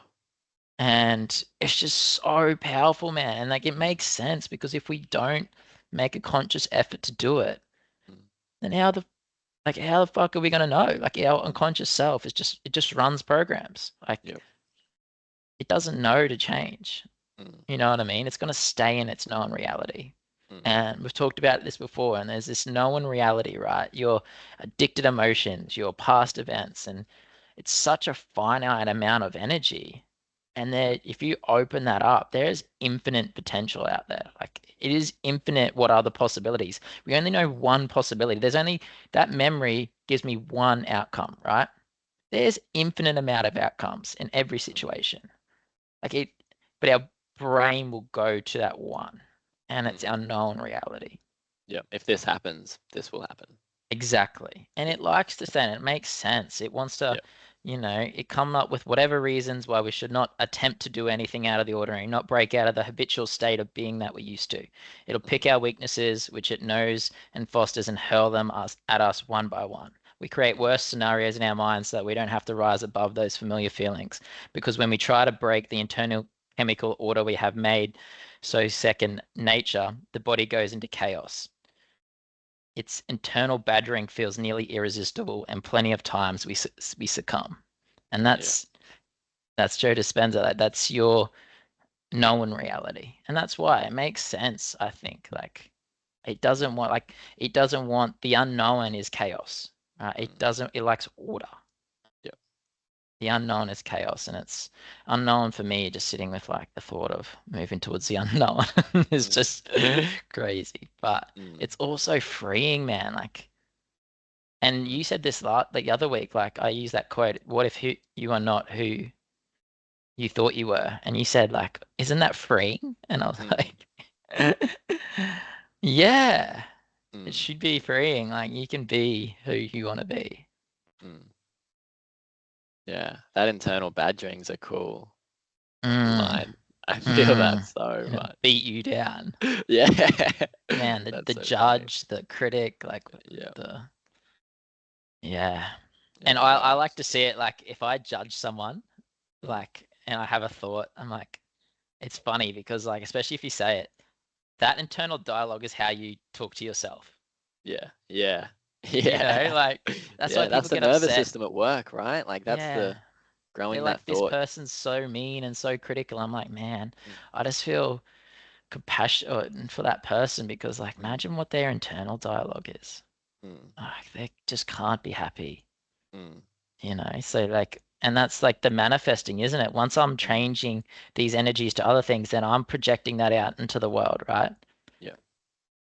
And it's just so powerful, man. And like, it
mm,
makes sense because if we don't make a conscious effort to do it,
mm,
then how the fuck are we gonna know? Like our unconscious self it just runs programs. Like
yep,
it doesn't know to change.
mm,
You know what I mean? It's gonna stay in its known reality.
mm,
And we've talked about this before, and there's this known reality, right? Your addicted emotions, your past events, and it's such a finite amount of energy. And there,
yep,
if you open that up, there's infinite potential out there. Like it is infinite what are the possibilities. We only know one possibility. There's only that memory gives me one outcome, right? There's infinite amount of outcomes in every
mm,
situation. Like it, but our brain will go to that one, and it's
mm,
our known reality.
yep. If this happens, this will happen.
Exactly. And
Yep,
it likes to say, and it makes sense. It wants to,
yep,
it come up with whatever reasons why we should not attempt to do anything out of the ordinary, not break out of the habitual state of being that we used to. It'll
mm,
pick our weaknesses, which it knows and fosters, and hurl them at us one by one. We create
mm,
worse scenarios in our minds so that we don't have to rise above those familiar feelings. Because when we try to break the internal chemical order we have made so second nature, the body goes into chaos. Its internal badgering feels nearly irresistible, and plenty of times we succumb. And
yeah,
that's Joe Dispenza. That's your known reality, and that's why it makes sense. I think it doesn't want the unknown is chaos. It
mm,
doesn't. It likes order.
yep.
the unknown is chaos, and it's unknown for me. Just sitting with like the thought of moving towards the unknown is
Mm,
just crazy. But
mm,
it's also freeing, man. Like, and
mm,
you said this the other week. Like, I used that quote: "What if you are not who you thought you were?" And you said, like, "Isn't that freeing?" And I was
mm,
like, "Yeah, it
mm,
should be freeing. Like, you can be who you want to be."
mm. Yeah, that internal badgering's a cool
Mm,
line. I feel that
mm.
so
And it
much.
beat you down.
Yeah,
Man, the
that's so funny.
judge, the critic, like
Yeah,
the yeah. And
yeah,
I
no,
like to see
absolutely.
it like if I judge someone,
Mm,
like and I have a thought, I'm like, it's funny because like especially if you say it, that internal dialogue is how you talk to yourself.
yeah, yeah,
You know,
yeah,
like that's why
yeah.
people
That's the
get
nervous
upset.
system at work, right? Like that's
Yeah.
the
They're
growing that
like, this
thought.
person's so mean and so critical. I'm like, man,
Mm,
I just feel compassion for that person because like
mm,
imagine what their internal dialogue is.
mm,
Like they just can't be happy.
mm,
So like, and that's like the manifesting, isn't it? Once I'm
mm.
changing these energies to other things, then I'm projecting that out into the world, right?
Yeah.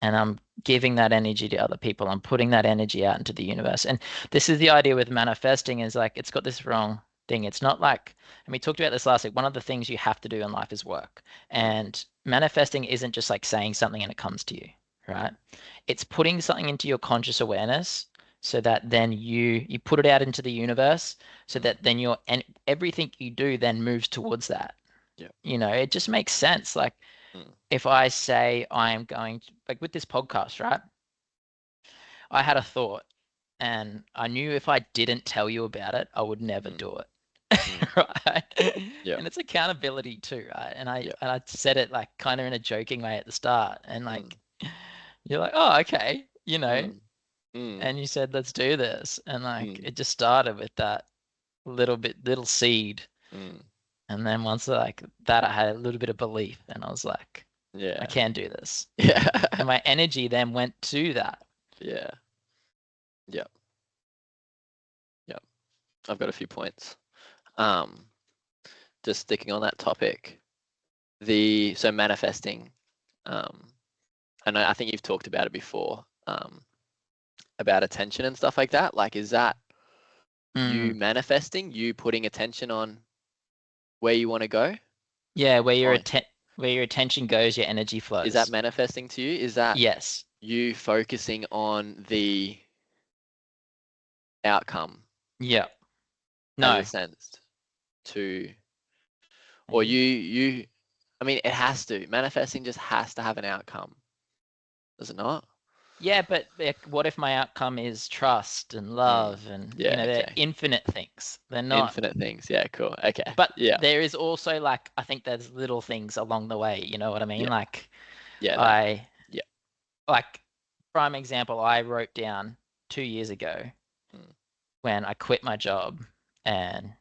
And I'm giving that energy to other people. I'm putting that energy out into the universe. And this is the idea with manifesting is like, it's got this wrong thing. It's not like, and we talked about this last week, one of the things you have to do in life is work.
Mm,
And manifesting isn't just like saying something and it comes to you, right?
mm,
It's putting something into your conscious awareness so that then you put it out into the universe so
mm.
that then your and everything you do then moves towards that.
Yeah.
It just makes sense. Like
Mm,
if I say I am going to, like with this podcast, right? I had a thought and I knew if I didn't tell you about it, I would never
mm,
do it.
mm.
Right?
Yeah.
And it's accountability too, right? And I
Yeah.
and I said it like kind of in a joking way at the start and
Mm,
like you're like, "Oh, okay,"
mm, mm,
and you said, "Let's do this." And like
mm,
it just started with that little seed.
mm.
And then once like that I had a little bit of belief and I was like, I
Yeah.
can do this.
Yeah.
And my energy then went to that.
Yeah. Yeah. Yeah. I've got a few points. Um, just sticking on that topic. So manifesting. Um, and I think you've talked about it before. About attention and stuff like that. Like, is that you
Mm.
manifesting, you putting attention on where you want to go?
Yeah,
On
where your attention goes, your energy
is that
flows.
manifesting to you? Is that
Yes.
you focusing on the outcome
Yeah.
as a
No.
sense to, or
Maybe.
I mean, it has to. Manifesting just has to have an outcome, does it not?
Yeah, but like, what if my outcome is trust and
Mm.
love and
Yeah,
they're
okay.
infinite things. They're not.
Infinite things. Yeah, cool. Okay.
But
Yeah,
there is also like I think there's little things along the way, you know what I mean?
yeah,
Like
yeah, that.
I
Yeah.
like prime example, I wrote down 2 years ago
Mm,
when I quit my job and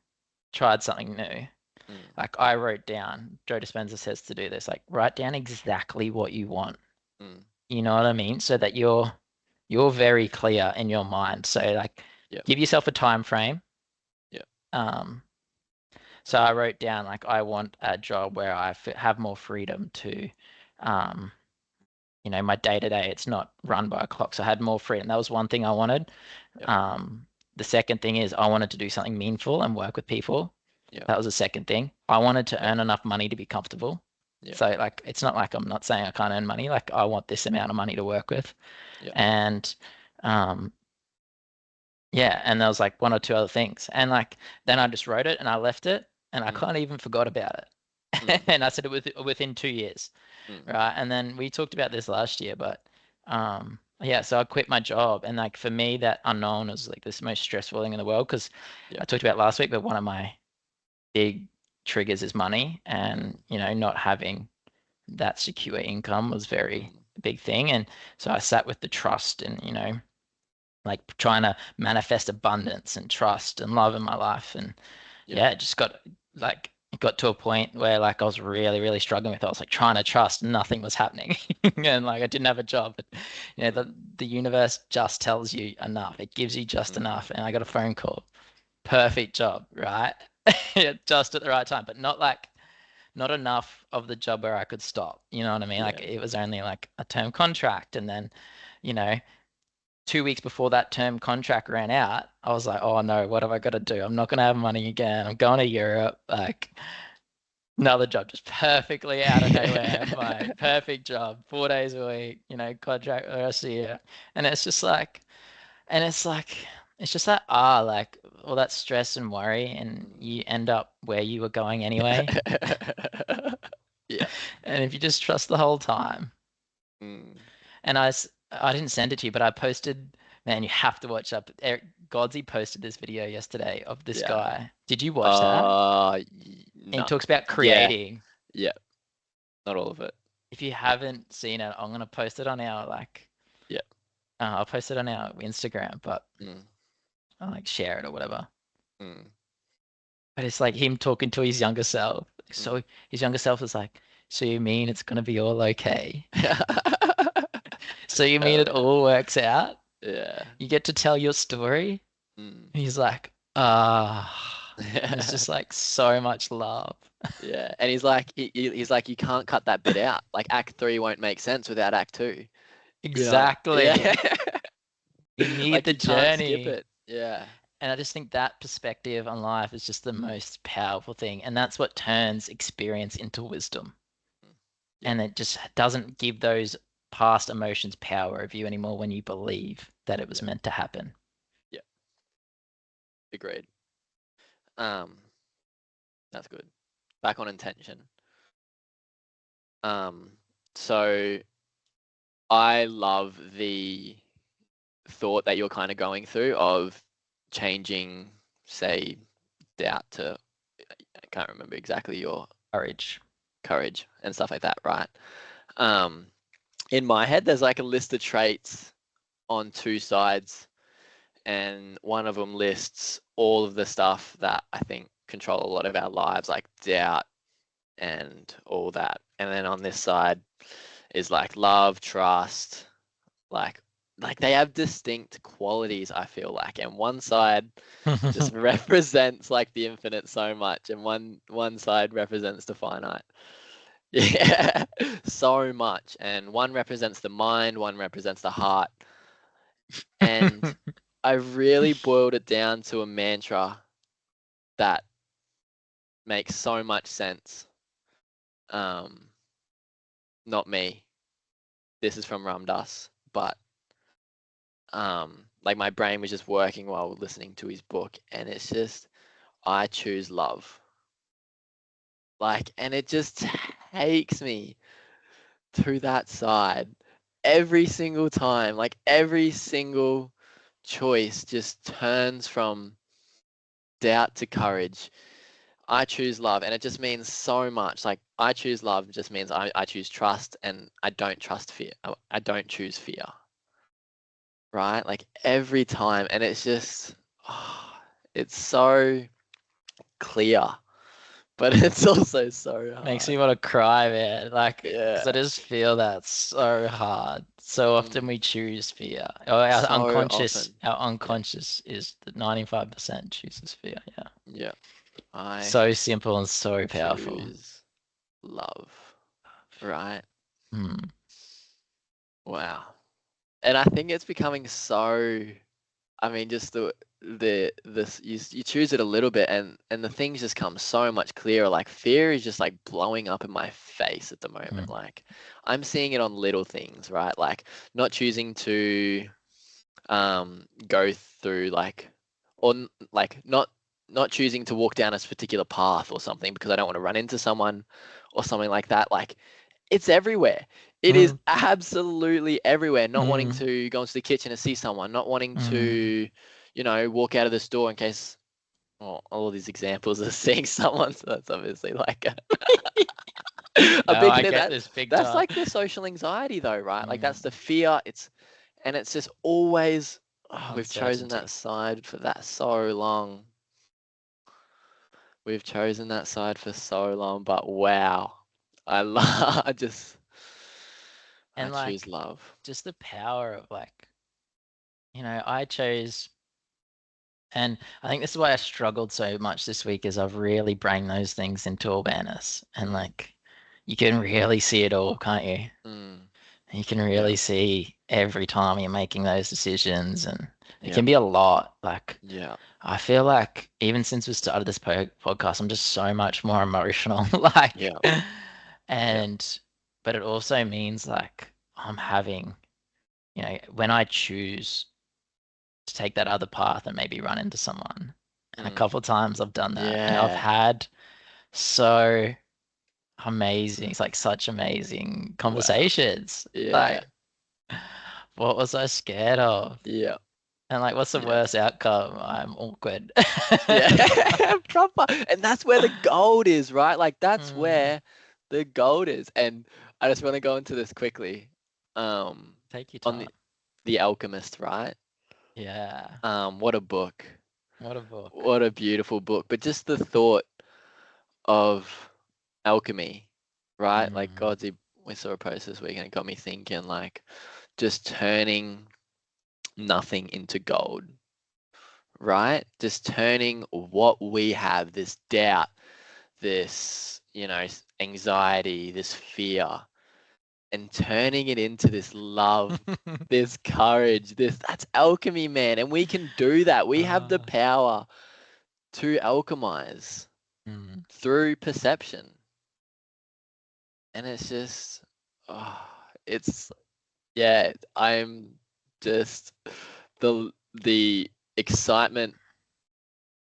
tried something new.
mm,
Like I wrote down, Joe Dispenza says to do this, like write down exactly what you want.
mm,
You know what I mean? So that you're very clear in your mind. So like
yeah,
give yourself a time frame.
yeah,
Um, so I wrote down like I want a job where have more freedom to, um, my day to day. It's not run by a clock. So I had more freedom. That was one thing I wanted.
yeah,
The second thing is I wanted to do something meaningful and work with people.
yeah,
That was the second thing. I wanted to
yeah,
earn enough money to be comfortable.
yeah,
So like it's not like I'm not saying I can't earn money. Like I want this amount of money to work with.
yeah.
And um yeah, and there was like one or two other things. And like then I just wrote it and I left it and I
Mm,
kind of even forgot about it.
mm,
And I said it within 2 years,
mm,
right? And then we talked about this last year, but yeah, so I quit my job and like for me that unknown was like this most stressful thing in the world because
yeah,
I talked about last week, but one of my big triggers is money and
mm,
not having that secure income was very
mm,
big thing. And so I sat with the trust and like trying to manifest abundance and trust and love in my life. And
yeah,
yeah, it just like it got to a point where like I was really, really struggling with it. I was like trying to trust, nothing was happening. And like I didn't have a job. But,
mm,
the universe just tells you enough. It gives you just
mm,
enough. And I got a phone call. perfect job, right? Just at the right time, but not enough of the job where I could stop. You know what I mean? Like
Yeah.
it was only like a term contract, and then, you know, 2 weeks before that term contract ran out, I was like, oh no, what have I got to do? I'm not gonna have money again. I'm going to Europe. Like another job just perfectly out of nowhere. My perfect job, 4 days a week, contract the rest of the year. And it's just like, and it's just that, like all that stress and worry, and you end up where you were going anyway.
Yeah.
And if you just trust the whole time.
Mm.
And I didn't send it to you, but I posted, man, you have to watch up. Eric Godsey posted this video yesterday of this
Yeah.
guy. Did you watch that? And he
No.
talks about
Yeah.
creating.
Yeah. Not all of it.
If you haven't seen it, I'm gonna post it on our
Yeah.
I'll post it on our Instagram, but
Mm.
I'll share it or whatever.
Mm.
But it's like him talking to his younger self.
Mm.
So his younger self is like, so you mean it's gonna be all okay? So you mean
Hell
it all works out?
yeah.
You get to tell your story?
Mm.
He's like, ah, and it's just like so much love.
Yeah. And he's like, he's like, you can't cut that bit out. Like Act 3 won't make sense without Act 2. You know? Yeah.
Exactly. You need
Like
the
you can't skip
journey.
it. Yeah.
And I just think that perspective on life is just the most powerful thing. And that's what turns experience into wisdom.
Mm. Yeah.
And it just doesn't give those past emotions power over you anymore when you believe that it was
Yeah.
meant to happen.
Yeah. Agreed. Um, that's good. Back on intention. Um, so I love the thought that you're kind of going through of changing, say, doubt to, I can't remember exactly your
Courage.
courage and stuff like that, right? Um, in my head, there's like a list of traits on two sides, and one of them lists all of the stuff that I think control a lot of our lives, like doubt and all that. And then on this side is like love, trust, like they have distinct qualities, I feel like. And one side just represents like the infinite so much, and one side represents the finite. Yeah, so much. And one represents the mind, one represents the heart. And I really boiled it down to a mantra that makes so much sense. Um, not me. This is from Ram Dass, but like my brain was just working while listening to his book, and it's just I choose love. Like, and it just takes me to that side every single time. Like every single choice just turns from doubt to courage. I choose love, and it just means so much. Like I choose love just means I choose trust, and I don't trust fear. I don't choose fear, right? Like every time, and it's just, oh, it's so clear, but it's also so
Makes me
hard.
want to cry, man. Like,
Yeah.
because I just feel that so hard. So often
Mm.
we choose fear. Or our
So
unconscious,
often.
our
Yeah.
unconscious is that 95% chooses fear. Yeah.
Yeah. I
So simple and so powerful.
choose love, right?
Hmm.
Wow. And I think it's becoming so, I mean, just this you choose it a little bit, and the things just come so much clearer. Like fear is just like blowing up in my face at the moment.
Hmm.
Like I'm seeing it on little things, right? Like not choosing to go through like, or like not choosing to walk down a particular path or something because I don't want to run into someone or something like that. Like it's everywhere. It is
Hmm.
absolutely everywhere. Not wanting
Hmm.
to go into the kitchen and see someone, not wanting
Hmm.
to, walk out of the store in case, well, all of these examples of seeing someone. So that's obviously like a
No,
big
I
thing.
get this big
That's
time.
like the social anxiety though, right? Like that's the
Hmm.
fear. And it's just always, oh, we've chosen that
Uncertainty.
side for that so long. We've chosen that side for so long, but wow, I love. I
And
choose
like,
love.
just the power of I chose And I think this is why I struggled so much this week is I've really bring those things into awareness. And
Mm,
like you can really see it all, can't you?
mm,
You can
yeah,
really see every time you're making those decisions and it
yeah,
can be a lot. Like
yeah,
I feel like even since we started this podcast, I'm just so much more emotional. Like,
yeah, yeah,
and, but it also means like I'm having, when I choose to take that other path and maybe run into someone. And a
mm,
couple of times I've done that and I've
yeah,
had so amazing, it's like such amazing
wow,
conversations.
yeah,
Like, what was I scared of?
yeah,
And like, what's the
yeah,
worst outcome? I'm awkward.
yeah, proper. And that's where the gold is, right? Like that's
Mm,
where the gold is. And I just want to go into this quickly. Um,
take your
on
time.
the Alchemist, right?
Yeah.
What a book.
What a book.
What a beautiful book. But just the thought of alchemy, right? Like
Mm.
we saw a post this week and it got me thinking like just turning nothing into gold, right? Just turning what we have, this doubt, this, anxiety, this fear, and turning it into this love, this courage, that's alchemy, man. And we can do that. We have the
Ah.
power to alchemize
Mm.
through perception. And it's just, oh, it's, yeah, I'm just, the excitement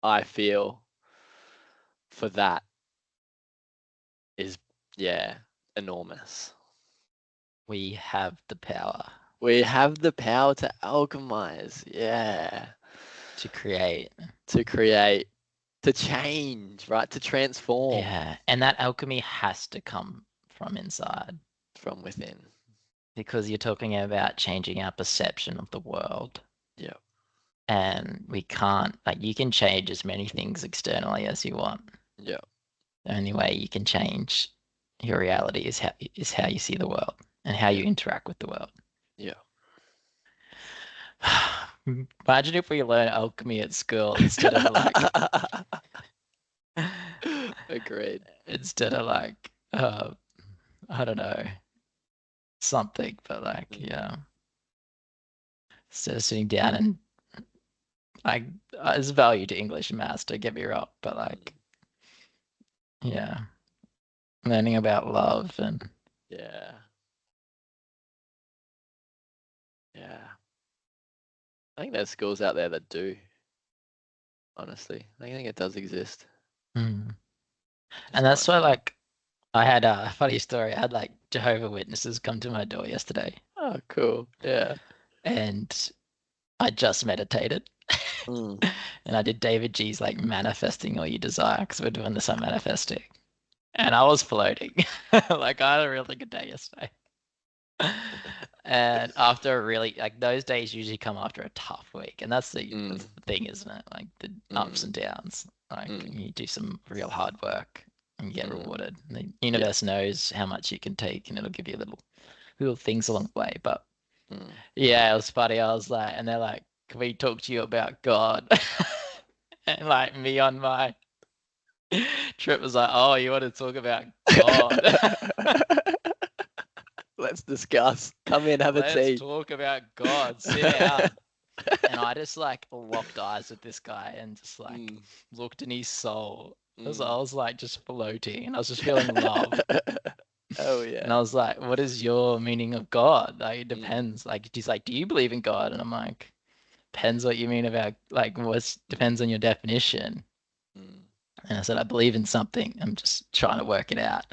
I feel for that is, yeah, enormous.
We have the power
We have the power to alchemize, yeah,
to create.
to create, to change, right? To transform
Yeah. And that alchemy has to come from inside
from within.
because you're talking about changing our perception of the world.
Yeah,
And we can't, like, you can change as many things externally as you want.
yeah,
The only way you can change your reality is how you see the world and how
yeah,
you interact with the world.
yeah.
Imagine if we learn alchemy at school instead of like
Agreed.
instead of like I don't know, something, but like
Mm,
yeah, instead of sitting down
mm,
and like there's value to English and maths, don't get me wrong, but
mm.
like yeah, learning about love and
Yeah, yeah. I think there's schools out there that do, honestly. I think it does exist.
mm.
Just
And
not
that's why
sure.
like I had a funny story. I had like Jehovah Witnesses come to my door yesterday,
Oh, cool. Yeah.
and I just meditated.
Mm.
And I did David G's like manifesting all you desire because we're doing this on manifesting. And I was floating. Like I had a really good day yesterday. And after a really like those days usually come after a tough week. And that's
Mm.
the thing, isn't it? Like the ups
Mm.
and downs. Like
Mm.
you do some real hard work and you get
Mm.
rewarded. And the
Yeah.
universe knows how much you can take and it'll give you little things along the way. But
Mm.
yeah, it was funny. I was like, and they're like, can we talk to you about God? And like me on my trip was like, oh, you want to talk about God?
Let's discuss. Come in, have a
Let's
tea.
talk about God. Sit down. And I just like locked eyes with this guy and just like
Mm.
looked in his soul. I
Mm.
was like just floating and I was just feeling love.
Oh
And
yeah.
I was like, what is your meaning of God? Like, it
Mm.
depends. Like, he's like, do you believe in God? And I'm like, depends what you mean about, like, what depends on your definition.
Mm.
And I said, I believe in something. I'm just trying to work it out.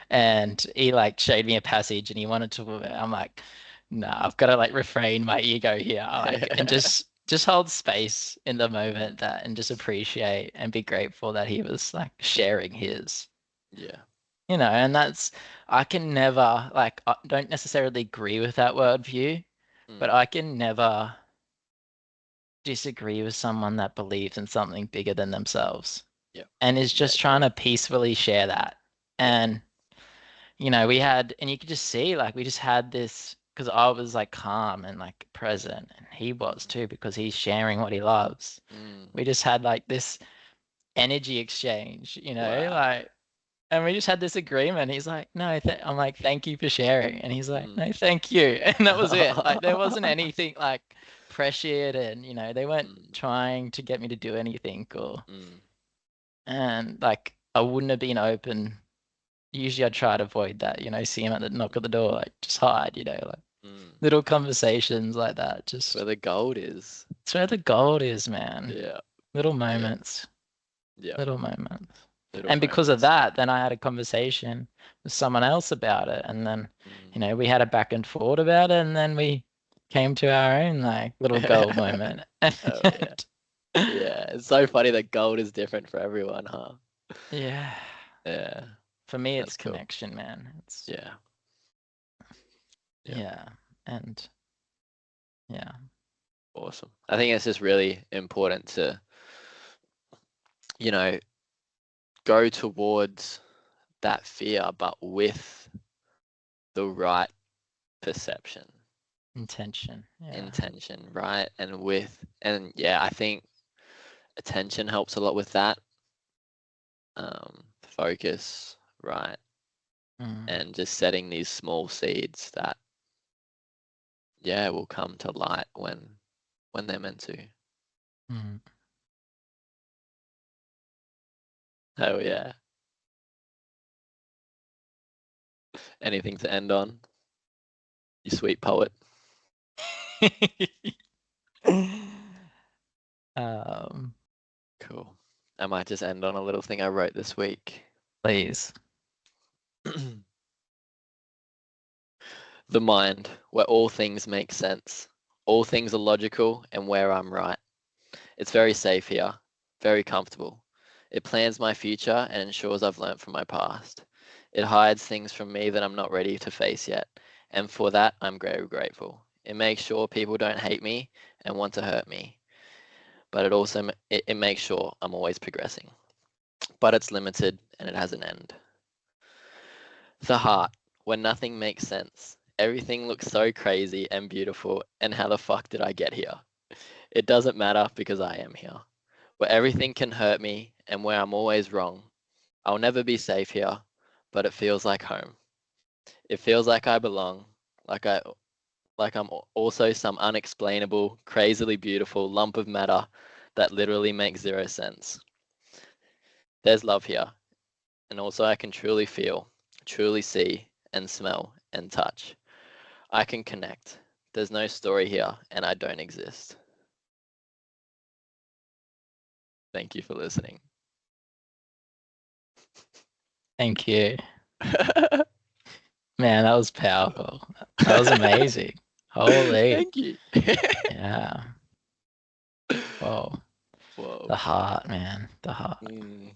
And he like showed me a passage and he wanted to, I'm like, no, I've got to like refrain my ego here. Like, and just hold space in the moment
Mm.
that and just appreciate and be grateful that he was like sharing his,
Yeah.
and I can never, like, I don't necessarily agree with that worldview, but
Mm.
I can never disagree with someone that believes in something bigger than themselves
Yeah.
and is
Yeah.
just
Yeah.
trying to peacefully share that.
Yeah.
And, and you could just see, like, we just had this. because I was like calm and like present, and he was too because he's sharing what he loves.
Mm.
We just had like this energy exchange,
Wow.
like, and we just had this agreement. He's like, no, I'm like, thank you for sharing, and he's like,
Mm.
no, thank you, and that was it. Like, there wasn't anything like pressured, and they weren't
Mm.
trying to get me to do anything,
Mm.
and like I wouldn't have been open. Usually, I try to avoid that, see him at the knock at the door, like just hide, like
Mm.
little conversations like that.
It's where
Just
the gold is.
it's where the gold is, man.
Yeah.
Little
Yeah.
moments,
Yeah.
little moments.
Little
And because of
moments.
that, then I had a conversation with someone else about it. And then,
Mm.
we had a back and forth about it. And then we came to our own like little gold moment.
Oh yeah. Yeah. It's so funny that gold is different for everyone, huh?
Yeah.
Yeah.
For me, it's
That's cool.
connection, man. It's,
Yeah. Yeah.
yeah. And yeah.
Awesome. I think it's just really important to, you know, go towards that fear, but with the right perception,
Intention. Yeah.
intention, right? And yeah, I think attention helps a lot with that. Focus, right?
Mm,
And just setting these small seeds that, yeah, will come to light when they're meant to.
mm.
Oh yeah. Anything to end on? You sweet poet.
um,
Cool. I might just end on a little thing I wrote this week.
please.
The mind, where all things make sense. All things are logical and where I'm right. It's very safe here, very comfortable. It plans my future and ensures I've learnt from my past. It hides things from me that I'm not ready to face yet, and for that I'm very grateful. It makes sure people don't hate me and want to hurt me, but it makes sure I'm always progressing. But it's limited and it has an end. The heart, when nothing makes sense. Everything looks so crazy and beautiful, and how the fuck did I get here? It doesn't matter because I am here. Where everything can hurt me and where I'm always wrong. I'll never be safe here, but it feels like home. It feels like I belong, like I like I'm also some unexplainable, crazily beautiful lump of matter that literally makes zero sense. There's love here, and also I can truly feel, truly see, and smell and touch. I can connect. There's no story here, and I don't exist. Thank you for listening.
Thank you. Man, that was powerful. That was amazing. Holy.
Thank you.
Yeah. Whoa.
Whoa.
The heart, man. The heart.
Mm.